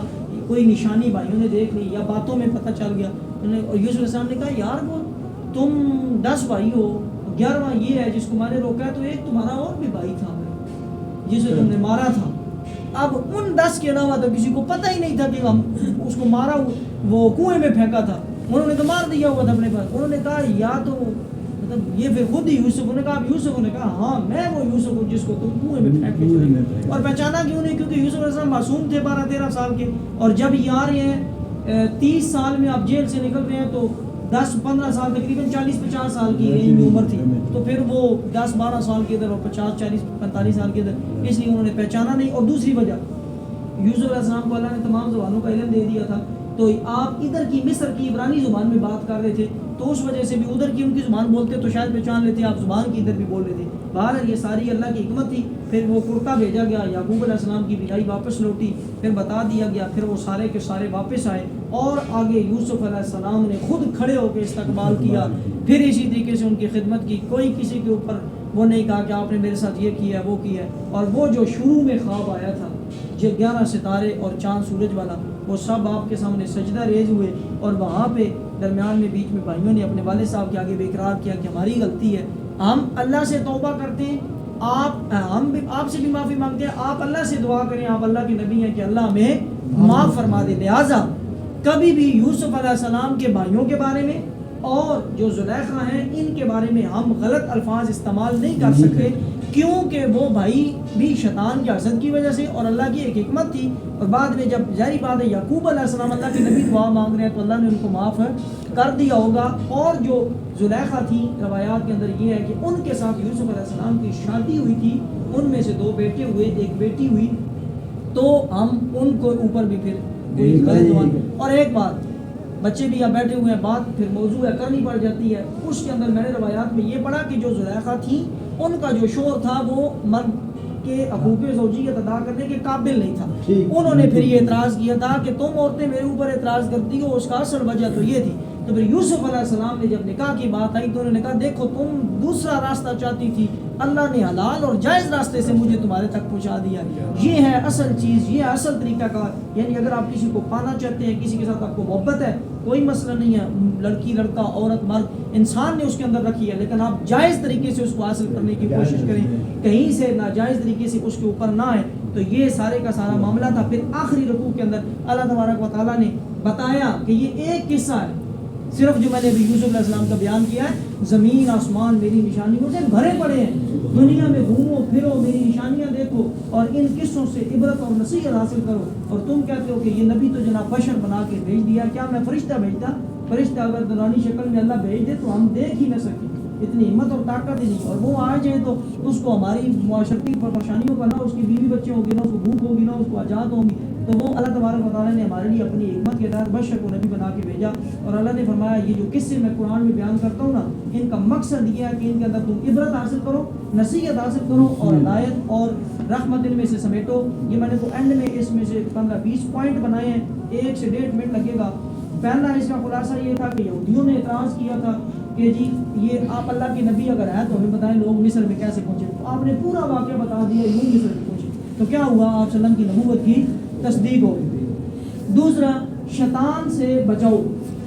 کوئی نشانی بھائیوں نے دیکھ لی یا باتوں میں پتہ چل گیا. اور یوسف علیہ السلام نے کہا یار وہ تم 10 بھائی ہو، 11واں یہ ہے جس کو میں نے روکا ہے، تو ایک تمہارا اور بھی بھائی تھا جسے تم نے مارا تھا. اب ان 10 کے علاوہ تو کسی کو پتہ ہی نہیں تھا کہ ہم اس کو مارا وہ کنویں میں پھینکا تھا، انہوں نے تو مار دیا ہوا تھا اپنے پاس. انہوں نے کہا یا تو مطلب یہ پھر خود ہی یوسف نے کہا، یوسف نے کہا ہاں میں وہ یوسف ہوں جس کو تم کنویں میں پھینک کے چلے گئے. اور پہچانا کیوں نہیں؟ کیونکہ یوسف علیہ السلام معصوم تھے 12-13 سال کے، اور جب یہ آ رہے ہیں 30 سال میں آپ جیل سے نکل رہے ہیں تو 10-15 سال تقریباً 40-50 سال کی عمر تھی، تو پھر وہ 10-12 سال کے ادھر اور 50-40-45 سال کے ادھر، اس لیے انہوں نے پہچانا نہیں. اور دوسری وجہ یوسف علیہ السلام کو اللہ نے تمام زبانوں کا علم دے دیا تھا، تو آپ ادھر کی مصر کی عبرانی زبان میں بات کر رہے تھے تو اس وجہ سے بھی ادھر کی ان کی زبان بولتے تو شاید پہچان لیتے، آپ زبان کی ادھر بھی بول رہے تھے. بہرحال یہ ساری اللہ کی حکمت تھی. پھر وہ کرتا بھیجا گیا، یعقوب علیہ السلام کی بھیائی واپس لوٹی، پھر بتا دیا گیا، پھر وہ سارے کے سارے واپس آئے اور آگے یوسف علیہ السلام نے خود کھڑے ہو کے استقبال کیا. پھر اسی طریقے سے ان کی خدمت کی، کوئی کسی کے اوپر وہ نہیں کہا کہ آپ نے میرے ساتھ یہ کیا ہے وہ کیا ہے. اور وہ جو شروع میں خواب آیا تھا جو 11 ستارے اور چاند سورج والا، وہ سب آپ کے سامنے سجدہ ریز ہوئے. اور وہاں پہ درمیان میں بیچ میں بھائیوں نے اپنے والد صاحب کے آگے بے اقرار کیا کہ ہماری غلطی ہے، ہم اللہ سے توبہ کرتے ہیں، ہم بھی آپ سے بھی معافی مانگتے ہیں، آپ اللہ سے دعا کریں، آپ اللہ کے نبی ہیں کہ اللہ ہمیں معاف فرما دے. لہٰذا کبھی بھی یوسف علیہ السلام کے بھائیوں کے بارے میں اور جو زلیخا ہیں ان کے بارے میں ہم غلط الفاظ استعمال نہیں کر سکتے، کیونکہ وہ بھائی بھی شیطان کے حسد کی وجہ سے، اور اللہ کی ایک حکمت تھی. اور بعد میں جب ظاہری بات ہے یعقوب علیہ السلام اللہ کے نبی دعا مانگ رہے ہیں تو اللہ نے ان کو معاف کر دیا ہوگا. اور جو زلیخا تھی روایات کے اندر یہ ہے کہ ان کے ساتھ یوسف علیہ السلام کی شادی ہوئی تھی، ان میں سے 2 بیٹے ہوئے، ایک بیٹی ہوئی، تو ہم ان کو اوپر بھی پھر کوئی غلط دعا. اور ایک بات، بچے بھی یہاں بیٹھے ہوئے ہیں، بات پھر موضوع ہے کرنی پڑ جاتی ہے. اس کے اندر میں نے روایات میں یہ پڑھا کہ جو زلیخا تھی ان کا جو شوہر تھا وہ مرد کے حقوق زوجیت ادا کرنے کے قابل نہیں تھا. انہوں نے پھر یہ اعتراض کیا تھا کہ تم عورتیں میرے اوپر اعتراض کرتی ہو، اس کا اصل وجہ تو یہ تھی. تو پھر یوسف علیہ السلام نے جب نکاح کی بات آئی تو انہوں نے کہا دیکھو تم دوسرا راستہ چاہتی تھی، اللہ نے حلال اور جائز راستے سے مجھے تمہارے تک پہنچا دیا. یہ ہے اصل چیز، یہ ہے اصل طریقہ کار. یعنی اگر آپ کسی کو پانا چاہتے ہیں، کسی کے ساتھ آپ کو محبت ہے، کوئی مسئلہ نہیں ہے، لڑکی لڑکا عورت مرد انسان نے اس کے اندر رکھی ہے، لیکن آپ جائز طریقے سے اس کو حاصل کرنے کی کوشش کریں، کہیں سے ناجائز طریقے سے اس کے اوپر نہ آئے. تو یہ سارے کا سارا معاملہ تھا. پھر آخری رکوع کے اندر اللہ تبارک و تعالیٰ نے بتایا کہ یہ ایک قصہ ہے صرف جو میں نے ابھی یوسف علیہ السلام کا بیان کیا ہے، زمین آسمان میری نشانیوں سے بھرے پڑے ہیں، دنیا میں گھومو پھرو میری نشانیاں دیکھو اور ان قصوں سے عبرت اور نصیحت حاصل کرو. اور تم کہتے ہو کہ یہ نبی تو جناب بشر بنا کے بھیج دیا، کیا میں فرشتہ بھیجتا؟ فرشتہ اگر نورانی شکل میں اللہ بھیج دے تو ہم دیکھ ہی نہ سکیں، اتنی ہمت اور طاقت ہی نہیں. اور وہ آ جائے تو اس کو ہماری معاشرتی پریشانیوں کا، نہ اس کی بیوی بچے ہوں گے، نہ اس کو بھوک ہوگی، نہ اس کو آزاد ہوں گی. تو وہ اللہ تبارک و تعالیٰ نے ہمارے لیے اپنی حکمت کے تحت بشر کو نبی بنا کے بھیجا. اور اللہ نے فرمایا یہ جو قصے میں قرآن میں بیان کرتا ہوں نا، ان کا مقصد یہ ہے کہ ان کے اندر تم عبرت حاصل کرو، نصیحت حاصل کرو اور ہدایت اور رحمت ان میں سے سمیٹو. یہ میں نے تو اینڈ میں اس میں سے 15-20 پوائنٹ بنائے ہیں، 1 سے 1.5 منٹ لگے گا. پہلا اس کا خلاصہ یہ تھا کہ یہودیوں نے اعتراض کیا تھا کہ جی یہ آپ اللہ کے نبی اگر ہیں تو ہمیں بتائیں لوگ مصر میں کیسے پہنچے. تو آپ نے پورا واقعہ بتا دیا یوں مصر میں پہنچے. تو کیا ہوا؟ آپ صلی اللہ علیہ وسلم کی نبوت کی تصدیق ہو گئی. دوسرا، شیطان سے بچاؤ.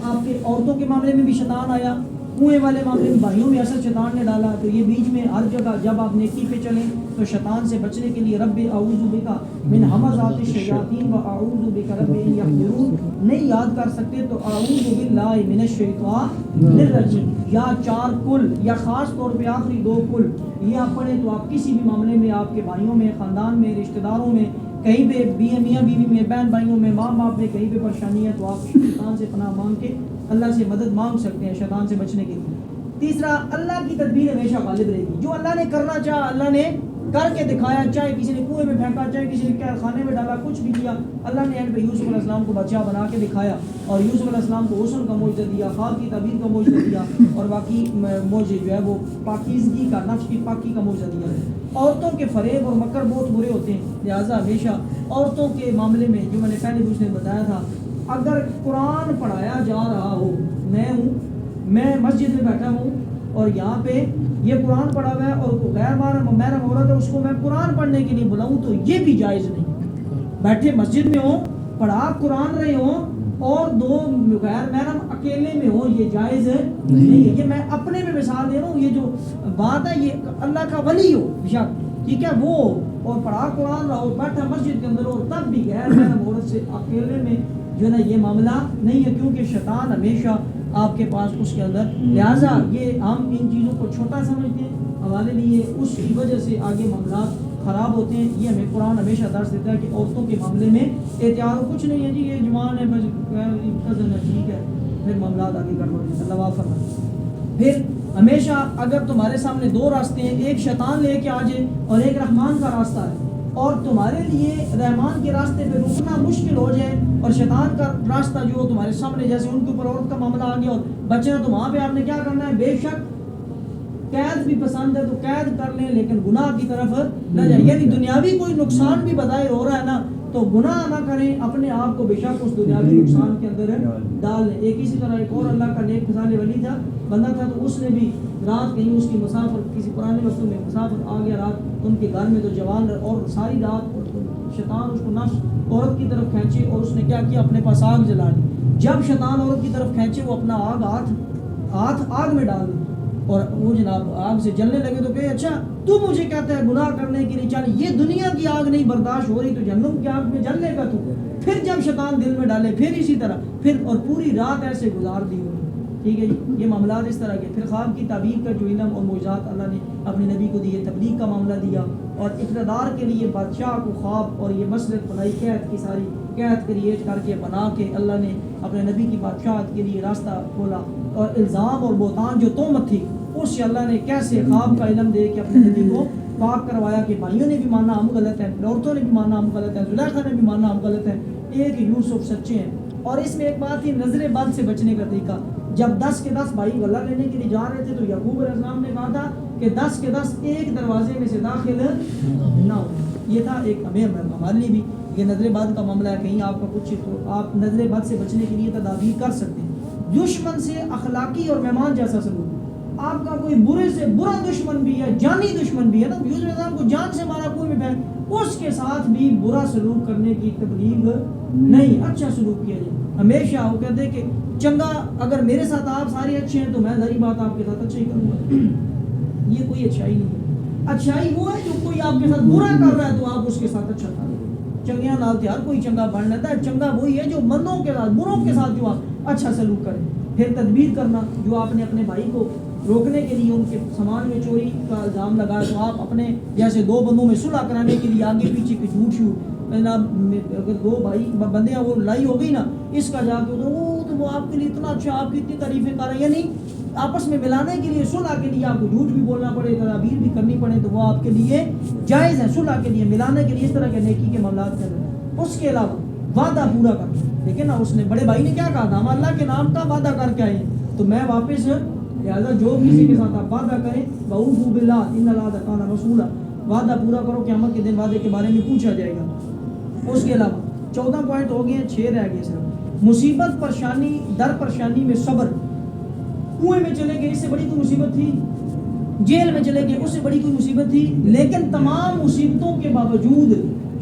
آپ کے عورتوں کے معاملے میں بھی شیطان آیا، کنویں والے معاملے میں بھائیوں میں اصل شیطان نے ڈالا. تو یہ بیچ میں ہر جگہ جب آپ نیکی پہ چلیں تو شیطان سے بچنے کے لیے رب اعوذ بک من ہمزات الشیاطین و اعوذ بک رب ان یحضرون نہیں یاد کر سکتے تو اعوذ باللہ من الشیطان الرجیم یا 4 کل یا خاص طور پہ آخری 2 کل یہ آپ پڑھیں تو آپ کسی بھی معاملے میں، آپ کے بھائیوں میں، خاندان میں، رشتہ داروں میں، کہیں پہ میاں بیوی میں، بہن بھائیوں میں، ماں باپ میں کہیں پہ پریشانی ہے تو آپ شیطان سے پناہ مانگ کے اللہ سے مدد مانگ سکتے ہیں شیطان سے بچنے کے لیے. تیسرا اللہ کی تدبیر ہمیشہ غالب رہے گی. جو اللہ نے کرنا چاہا اللہ نے کر کے دکھایا. چاہے کسی نے کنویں میں پھینکا, چاہے کسی نے قید خانے میں ڈالا, کچھ بھی کیا, اللہ نے اینڈ پہ یوسف علیہ السلام کو بادشاہ بنا کے دکھایا. اور یوسف علیہ السلام کو حسن کا معجزہ دیا, خواب کی تعبیر کا معجزہ دیا, اور باقی معجزے جو ہے وہ پاکیزگی کا, نفس کی پاکی کا معجزہ دیا. عورتوں کے فریب اور مکر بہت برے ہوتے ہیں, لہٰذا ہمیشہ عورتوں کے معاملے میں جو میں نے پہلے بھی اس نے بتایا تھا, اگر قرآن پڑھایا جا رہا ہو, میں مسجد میں بیٹھا ہوں اور یہاں پہ یہ قرآن پڑھا ہوا ہے اور غیر محرم عورت ہے, اس کو میں قرآن پڑھنے کے لیے بلاؤں تو یہ بھی جائز نہیں. بیٹھے مسجد میں ہوں, پڑھا قرآن رہے ہوں, اور دو غیر محرم اکیلے میں ہوں, یہ جائز نہیں ہے. یہ میں اپنے میں مثال دے رہا ہوں. یہ جو بات ہے یہ اللہ کا ولی ہو بیشک, ٹھیک ہے, وہ اور پڑھا قرآن رہا ہو, بیٹھا مسجد کے اندر ہو, تب بھی غیر محرم عورت سے اکیلے میں جو ہے نا یہ معاملہ نہیں ہے, کیونکہ شیطان ہمیشہ آپ کے پاس اس کے اندر. لہٰذا یہ ہم ان چیزوں کو چھوٹا سمجھتے ہیں, ہمارے لیے اس کی وجہ سے آگے معاملات خراب ہوتے ہیں. یہ ہمیں قرآن ہمیشہ درس دیتا ہے کہ عورتوں کے معاملے میں احتیاط ہو. کچھ نہیں ہے جی, یہ جوان ہے, بس کزن ہے, ٹھیک ہے, پھر معاملات آگے گڑبڑ ہوتے ہیں. اللہ فرمائے. پھر ہمیشہ اگر تمہارے سامنے دو راستے ہیں, ایک شیطان لے کے آ جائے اور ایک رحمان کا راستہ ہے, اور تمہارے لیے رحمان کے راستے پہ رکنا مشکل ہو جائے اور شیطان کا راستہ جو تمہارے سامنے, جیسے ان کے اوپر عورت کا معاملہ آ گیا اور بچنا, تو وہاں پہ آپ نے کیا کرنا ہے, بے شک قید بھی پسند ہے تو قید کر لیں, لیکن گناہ کی طرف نہ جائیں. یعنی دنیاوی کوئی نقصان بھی بظاہر ہو رہا ہے نا, تو گناہ نہ کریں, اپنے آپ کو بے شک اس دنیاوی نقصان کے اندر ڈال لیں. ایک اسی طرح ایک اور اللہ کا نیک مثال ولی تھا, بندہ تھا, تو اس نے بھی رات کہیں اس کی مسافر کسی پرانے وقتوں میں مسافر آ گیا رات ان کے گھر میں, تو جوان اور ساری رات شیطان اس کو نفس عورت کی طرف کھینچے, اور اس نے کیا کیا, اپنے پاس آگ جلا لی. جب شیطان عورت کی طرف کھینچے, وہ اپنا ہاتھ آگ میں ڈال دی, اور وہ جناب آگ سے جلنے لگے. تو کہے اچھا تو مجھے کہتا ہے گناہ کرنے کی نہیں, چل یہ دنیا کی آگ نہیں برداشت ہو رہی تو جہنم کی آگ میں جلنے کا تو. پھر جب شیطان دل میں ڈالے, پھر اسی طرح, پھر اور پوری رات ایسے گزار دی ہوئی. ٹھیک ہے جی, یہ معاملات اس طرح کے. پھر خواب کی تعبیر کا جو علم اور معجزات اللہ نے اپنے نبی کو دیے, تبلیغ کا معاملہ دیا, اور اقتدار کے لیے بادشاہ کو خواب اور یہ مسلک بنائی, قید کی ساری قید کریٹ کر کے بنا کے اللہ نے اپنے نبی کی بادشاہت کے لیے راستہ کھولا. اور الزام اور بہتان جو تہمت تھی, اس سے اللہ نے کیسے خواب کا علم دے کے اپنے نبی کو پاک کروایا کہ بھائیوں نے بھی ماننا ہم غلط ہیں, عورتوں نے بھی ماننا ہم غلط ہیں, زلیخا نے بھی ماننا ہم غلط ہیں, ایک یوسف سچے ہیں. اور اس میں ایک بات تھی, نظر بد سے بچنے کا طریقہ. جب 10 کے 10 بھائی غلہ لینے کے لیے جا رہے تھے, تو یعقوب علیہ السلام نے کہا تھا کہ 10 کے 10 ایک دروازے میں سے داخل نہ ہو. یہ تھا ایک ہمارے لیے بھی یہ نظر بد کا معاملہ ہے. کہیں آپ کا کچھ تو آپ نظر بد سے بچنے کے لیے تدابیر کر سکتے ہیں. دشمن سے اخلاقی اور مہمان جیسا سلوک. آپ کا کوئی برے سے برا دشمن بھی ہے, جانی دشمن بھی ہے نا, یوسف علیہ السلام کو جان سے مارا کوئی بھی, اس کے ساتھ بھی برا سلوک کرنے کی تبلیغ نہیں, اچھا سلوک کیا جائے. ہمیشہ وہ کہتے ہیں کہ چنگا, اگر میرے ساتھ آپ سارے اچھے ہیں تو میں ظاہری بات آپ کے ساتھ اچھا ہی کروں گا. یہ کوئی اچھائی نہیں ہے. اچھائی وہ ہے جو کوئی آپ کے ساتھ برا کر رہا ہے تو آپ اس کے ساتھ اچھا کر رہے ہیں. چنگیاں نال ہر کوئی چنگا بن لیتا ہے. چنگا وہی ہے جو مندوں کے ساتھ, بروں کے ساتھ جو آپ اچھا سلوک کریں. پھر تدبیر کرنا, جو آپ نے اپنے بھائی کو روکنے کے لیے ان کے سامان میں چوری کا الزام لگایا, تو آپ اپنے جیسے دو بندوں میں صلح کرانے کے لیے آگے پیچھے کی جھوٹ شوٹ, اگر دو بھائی بندے ہیں وہ لڑائی ہو گئی نا, اس کا جا کے تو وہ آپ کے لیے اتنا اچھا, آپ کی اتنی تعریفیں کر رہے ہیں, یعنی آپس میں ملانے کے لیے صلح کے لیے آپ کو جھوٹ بھی بولنا پڑے, تدابیر بھی کرنی پڑے, تو وہ آپ کے لیے جائز ہے. صلح کے لیے, ملانے کے لیے, اس طرح کے نیکی کے معاملات کر رہے ہیں. اس کے علاوہ وعدہ پورا کرنا. دیکھیں نا, اس نے بڑے بھائی نے کیا کہا تھا, ہم اللہ کے نام کا وعدہ کر کے آئے, تو میں واپس, لہٰذا جو کسی کے ساتھ آپ وعدہ کریں, وَأَوْفُوا بِالْعَهْدِ إِنَّ الْعَهْدَ كَانَ مَسْئُولًا, وعدہ پورا کرو, قیامت کے دن وعدے کے بارے میں پوچھا جائے گا. اس کے علاوہ 14 پوائنٹ ہو گئے ہیں, 6 رہ گئے صرف. مصیبت پریشانی در پریشانی میں صبر. کنویں میں چلے گئے, اس سے بڑی کوئی مصیبت تھی؟ جیل میں چلے گئے, اس سے بڑی کوئی مصیبت تھی؟ لیکن تمام مصیبتوں کے باوجود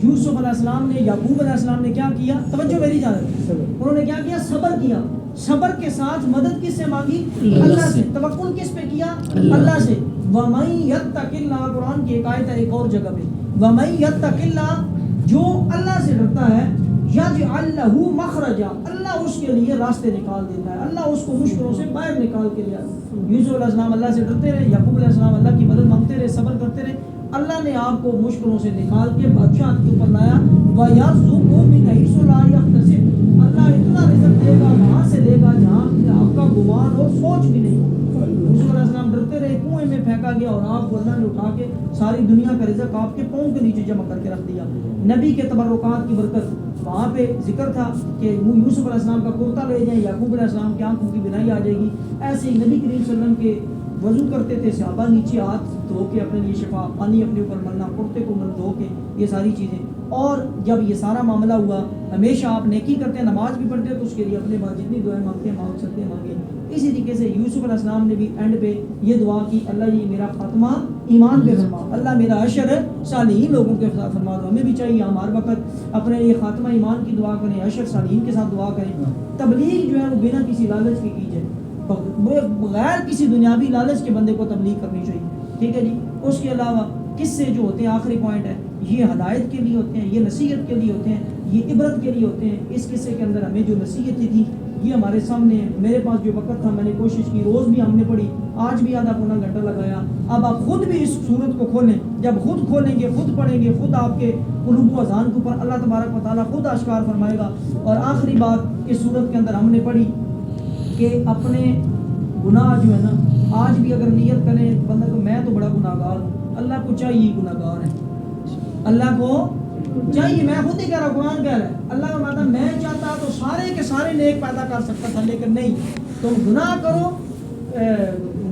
یوسف علیہ السلام نے, یعقوب علیہ السلام نے کیا کیا؟ توجہ میری جانب, انہوں نے کیا کیا؟ صبر کیا. صبر کے ساتھ مدد کس سے مانگی؟ اللہ سے. توکل کس پہ کیا؟ اللہ سے. وَمَن يَتَّقِ اللَّهَ, قرآن کی ایک آیت ہے ایک اور جگہ پہ, وَمَن يَتَّقِ اللَّهَ, جو اللہ سے ڈرتا ہے, يَجْعَل لَّهُ مَخْرَجًا, اللہ اس کے لیے راستے نکال دیتا ہے, اللہ اس کو مشکلوں سے باہر نکال کے لیا. یوسف علیہ السلام اللہ سے ڈرتے رہے, یعقوب علیہ السلام اللہ کی مدد مانگتے رہے, صبر کرتے رہے, اللہ نے آپ کو مشکلوں سے نکال کے بادشاہت کے اوپر لایا. وَيَرْزُقْهُ مِنْ حَيْثُ لَا يَحْتَسِبُ, اللہ اتنا رزق دے گا, وہاں سے دے گا جہاں آپ کا گمان اور سوچ بھی نہیں. یوسف علیہ السلام میں پھینکا گیا اور آپ کو اللہ نے اٹھا کے ساری دنیا کا رزق آپ کے پاؤں کے نیچے جمع کر کے رکھ دیا. نبی کے تبرکات کی برکت وہاں پہ ذکر تھا کہ یوسف علیہ السلام کا کرتا لے جائیں, یعقوب علیہ السلام کی آنکھوں کی بینائی آ جائے گی. ایسے ہی نبی کریم صلی اللہ علیہ وسلم کے وضو کرتے تھے صحابہ نیچے ہاتھ دھو کے اپنے لیے شفا, پانی اپنے اوپر ملنا, کرتے کو مل دھو کے, یہ ساری چیزیں. اور جب یہ سارا معاملہ ہوا, ہمیشہ آپ نیکی کرتے ہیں, نماز بھی پڑھتے ہیں, تو اس کے لیے اپنے بعد جتنی دعائیں مانگتے ہیں مانگ سکتے ہیں مانگیں. اسی طریقے سے یوسف علیہ السلام نے بھی اینڈ پہ یہ دعا کی, اللہ جی میرا خاتمہ ایمان پہ فرما, اللہ میرا حشر صالحین لوگوں کے ساتھ فرما دو. ہمیں بھی چاہیے ہم ہر وقت اپنے یہ خاتمہ ایمان کی دعا کریں, حشر صالحین کے ساتھ دعا کریں. تبلیغ جو ہے وہ بنا کسی لالچ کی جائے, بغیر کسی دنیاوی لالچ کے بندے کو تبلیغ کرنی چاہیے. ٹھیک ہے جی. اس کے علاوہ قصے جو ہوتے ہیں, آخری پوائنٹ ہے, یہ ہدایت کے لیے ہوتے ہیں, یہ نصیحت کے لیے ہوتے ہیں, یہ عبرت کے لیے ہوتے ہیں. اس قصے کے اندر ہمیں جو نصیحتیں تھی یہ ہمارے سامنے ہے. میرے پاس جو وقت تھا میں نے کوشش کی, روز بھی ہم نے پڑھی, آج بھی آدھا پونا گھنٹہ لگایا. اب آپ خود بھی اس صورت کو کھولیں, جب خود کھولیں گے, خود پڑھیں گے, خود آپ کے قلوب و اذہان کے اوپر اللہ تبارک و تعالیٰ خود اشکار فرمائے گا. اور آخری بات اس صورت کے اندر ہم نے پڑھی کہ اپنے گناہ جو ہے نا, آج بھی اگر نیت کریں بندہ کو میں تو بڑا گناہ گار ہوں, اللہ کو چاہیے گناہ گار ہے, اللہ کو چاہیے, میں خود ہی کہہ رہا ہوں, قرآن کہہ رہا ہے, اللہ کا مطلب میں چاہتا تو سارے کے سارے نیک پیدا کر سکتا تھا, لیکن نہیں, تم گناہ کرو.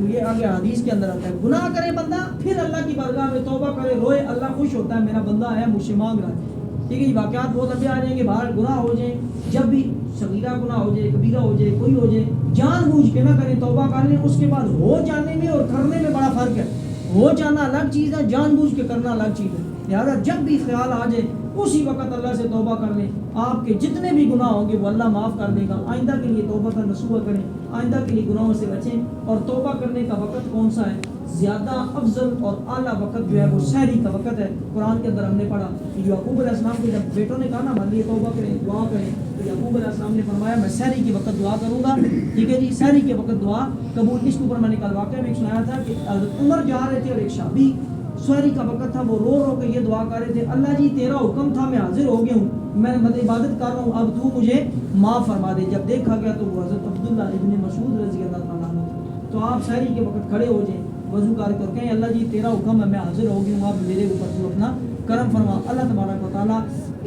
یہ آگے حدیث کے اندر آتا ہے, گناہ کرے بندہ, پھر اللہ کی بارگاہ میں توبہ کرے, روئے, اللہ خوش ہوتا ہے, میرا بندہ آیا مجھ سے مانگ رہا ہے. ٹھیک ہے جی. واقعات بہت لمبے آ جائیں گے, باہر گناہ ہو جائیں, جب بھی صغیرہ گناہ ہو جائے, کبیرہ ہو جائے, کوئی ہو جائے, جان بوجھ کے نہ کریں, توبہ کر لیں. اس کے بعد ہو جانے میں اور کرنے میں بڑا فرق ہے. ہو جانا الگ چیز ہے, جان بوجھ کے کرنا الگ چیز ہے. لہٰذا جب بھی خیال آ جائے اسی وقت اللہ سے توبہ کر لیں. آپ کے جتنے بھی گناہ ہوں گے وہ اللہ معاف کر دے گا. آئندہ کے لیے توبہ نصوح کریں, آئندہ کے لیے گناہوں سے بچیں. اور توبہ کرنے کا وقت کون سا ہے؟ زیادہ افضل اور اعلیٰ وقت جو ہے وہ سحری کا وقت ہے. قرآن کے اندر ہم نے پڑھا کہ یعقوب علیہ السلام کے جب بیٹوں نے کہا نا ہمارے لیے توبہ کریں, دعا کریں, تو یعقوب علیہ السلام نے فرمایا میں سحری کے وقت دعا کروں گا. ٹھیک ہے جی. سحری کے وقت دعا قبول. اس کے اوپر میں نے کل واقعہ میں سنایا تھا کہ حضرت عمر جا رہے تھے اور ایک شابی, سحری کا وقت تھا, وہ رو رو کے یہ دعا کر رہے تھے, اللہ جی تیرا حکم تھا, میں حاضر ہو گیا ہوں, میں عبادت کر رہا ہوں, اب تو مجھے معاف فرما دے. جب دیکھا گیا تو وہ حضرت عبداللہ ابن مسعود رضی اللہ عنہ تھے. تو آپ سحری کے وقت کھڑے ہو جائیں, وضو کر کہیں اللہ جی تیرا حکم ہے, میں حاضر ہو گیا ہوں, آپ میرے اوپر تو اپنا کرم فرما. اللہ تبارک و تعالیٰ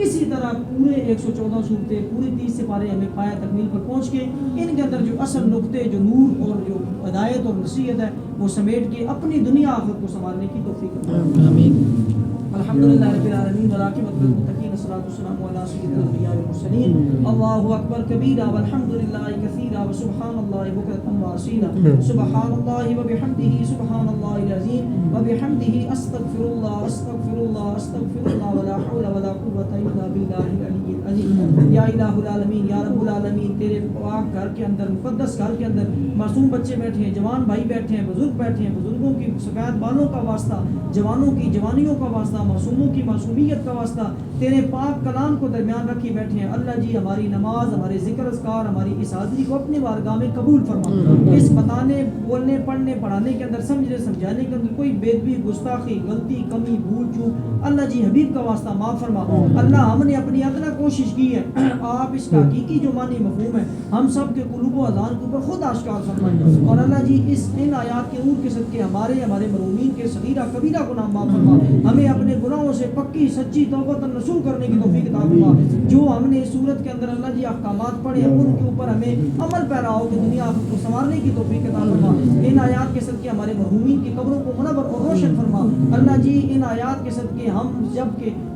اسی طرح پورے 114 صورتیں, پورے 30 سپارے ہمیں پایا تکمیل پر پہنچ کے ان کے اندر جو اصل نقطے, جو نور اور جو ہدایت اور نصیحت ہے وہ سمیٹ کے اپنی دنیا آخرت کو سنبھالنے کی توفیق عطا. آمین. الحمدللہ رب العالمین والعاقبۃ للمتقین والصلاۃ والسلام علی سید الانبیاء والمرسلین. اللہ اکبر کبیرہ والحمدللہ کثیرہ وسبحان اللہ بکرۃ واصیلا. سبحان اللہ وبحمدہ سبحان اللہ العظیم وبحمدہ استغفر اللہ استغفر اللہ استغفر اللہ ولا حول ولا قوۃ الا باللہ العلی العظیم. یا الہ العالمین, یا رب العالمین, تیرے پاک گھر کے اندر, مقدس گھر کے اندر معصوم بچے بیٹھے ہیں, جوان بھائی بیٹھے ہیں, بزرگ بیٹھے ہیں, بزرگوں کی سفید بالوں کا واسطہ, جوانوں کی جوانیوں کا واسطہ, معصوموں کی معصومیت کا واسطہ, تیرے پاک کلام کو درمیان رکھی بیٹھے ہیں. اللہ جی ہماری نماز, ہمارے ذکر اذکار, ہماری اس حاضری کو اپنی بارگاہ میں قبول فرما. اس بتانے, بولنے, پڑھنے, پڑھانے کے اندر, سمجھنے سمجھانے کے اندر کوئی بےدبی, گستاخی, غلطی, کمی, بھول چوک اللہ جی حبیب کا واسطہ معاف فرما. اللہ ہم نے اپنی ادنا کوشش کی ہے, آپ اس کا حقیقی جو معنی مفہوم ہے ہم سب کے قلوب و اذہان کے اوپر خود آشکار فرمائیں. اور اللہ جی ان آیات کے نور کے صدقے ہمارے مرحومین کے صغیرہ کبیرہ گناہ معاف فرما. ہمیں اپنے گناہوں سے پکی سچی توبہ نصوح کرنے کی توفیق عطا فرما. جو ہم نے اس صورت کے اندر اللہ جی احکامات پڑھے ان کے اوپر ہمیں عمل پیرا ہو کہ دنیا کو سنوارنے کی توفیق عطا فرما. ان آیات کے صدقے ہمارے مرحومین کی قبروں کو منور اور روشن فرما. اللہ جی ان آیات کے صدقے ہم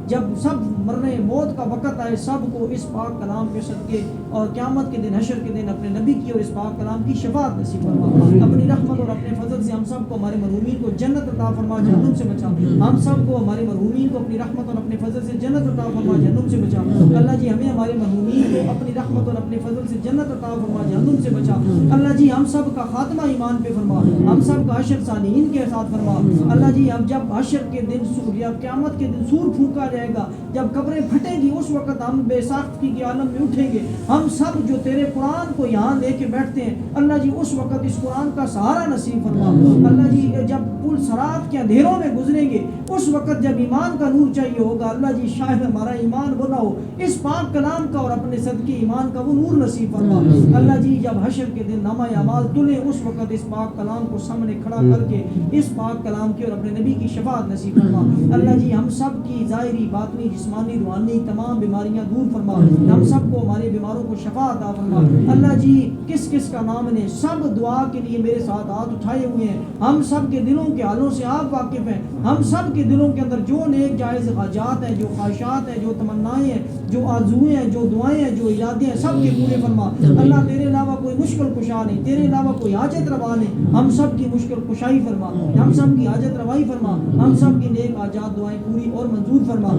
جب سب مرنے موت کا وقت آئے سب کو اس پاک کلام کے صدقے اور قیامت کے دن, حشر کے دن اپنے نبی کی اور اس پاک کلام کی شفاعت نصیب فرما. اپنی رحمت اور اپنے فضل سے ہم سب کو, ہمارے مرحومین کو جنت عطا فرما, جہنم سے بچا. ہم سب کو, ہمارے مرحومین کو اپنی رحمت اور اپنے فضل سے جنت عطا فرما, جہنم سے بچا. اللہ جی ہمیں ہمارے مرحومین کو اپنی رحمت اور اپنے فضل سے جنت عطا فرما, جہنم سے بچا. اللہ جی ہم سب کا خاتمہ ایمان پہ فرما, ہم سب کا حشر صالحین کے ساتھ فرما. اللہ جی ہم جب حشر کے دن یا قیامت کے دن سور پھونکا جائے گا. جب قبریں پھٹیں گی اس وقت ہم بے ساختگی کے عالم میں اٹھیں گے. ہم سب جو تیرے قرآن کو یہاں لے کے بیٹھتے ہیں اللہ جی اس وقت اس قرآن کا سہارا نصیب فرما. اللہ جی جب پل صراط کے اندھیروں میں گزریں گے اس وقت جب ایمان کا نور چاہیے ہوگا اللہ جی شاید ہمارا ایمان وہ نہ ہو, اس پاک کلام کا اور اپنے صدقے ایمان کا وہ نور نصیب فرما. اللہ جی جب حشر کے دن نامہ اعمال تلے اس وقت اس پاک کلام کو سامنے کھڑا کر کے اس پاک کلام کی اور اپنے نبی کی شفاعت نصیب فرما. اللہ جی ہم سب کی ظاہری باطنی جسمانی روحانی تمام بیماریاں دور فرما. ہم سب کو ہمارے بیماروں کو شفا عطا فرما. اللہ جی کس کس کا نام نے سب دعا کے لیے میرے ساتھ ہاتھ اٹھائے ہوئے ہیں. ہم سب کے دلوں کے حالوں سے آپ واقف ہیں. ہم سب کے دلوں کے اندر جو نیک جائز حاجات ہیں, جو خواہشات ہیں, جو تمنائیں ہیں, جو آرزوئیں ہیں, جو دعائیں ہیں, جو ارادے ہیں سب کے پورے فرما. اللہ تیرے علاوہ کوئی مشکل کشا نہیں, تیرے علاوہ کوئی حاجت روا نہیں. ہم سب کی مشکل کشائی فرما, ہم سب کی حاجت روائی فرما, ہم سب کی نیک حاجات دعائیں پوری اور منظور فرما.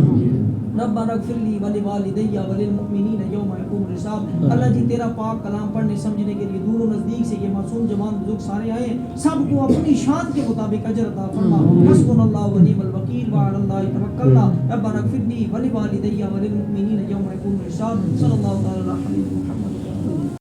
ربنا اغفر لی ولوالدی وللمؤمنین یوم یقوم الحساب. اللہ جی تیرا پاک کلام پڑھنے سمجھنے کے لیے دور و نزدیک سے یہ معصوم جوان بزرگ سارے آئے ہیں, سب کو اپنی شان کے مطابق اجر عطا فرما. حسبنا اللہ ونعم الوکیل وعلی اللہ توکلنا. ربنا اغفر لی ولوالدی وللمؤمنین یوم یقوم الحساب. صلی اللہ تعالی علی محمد.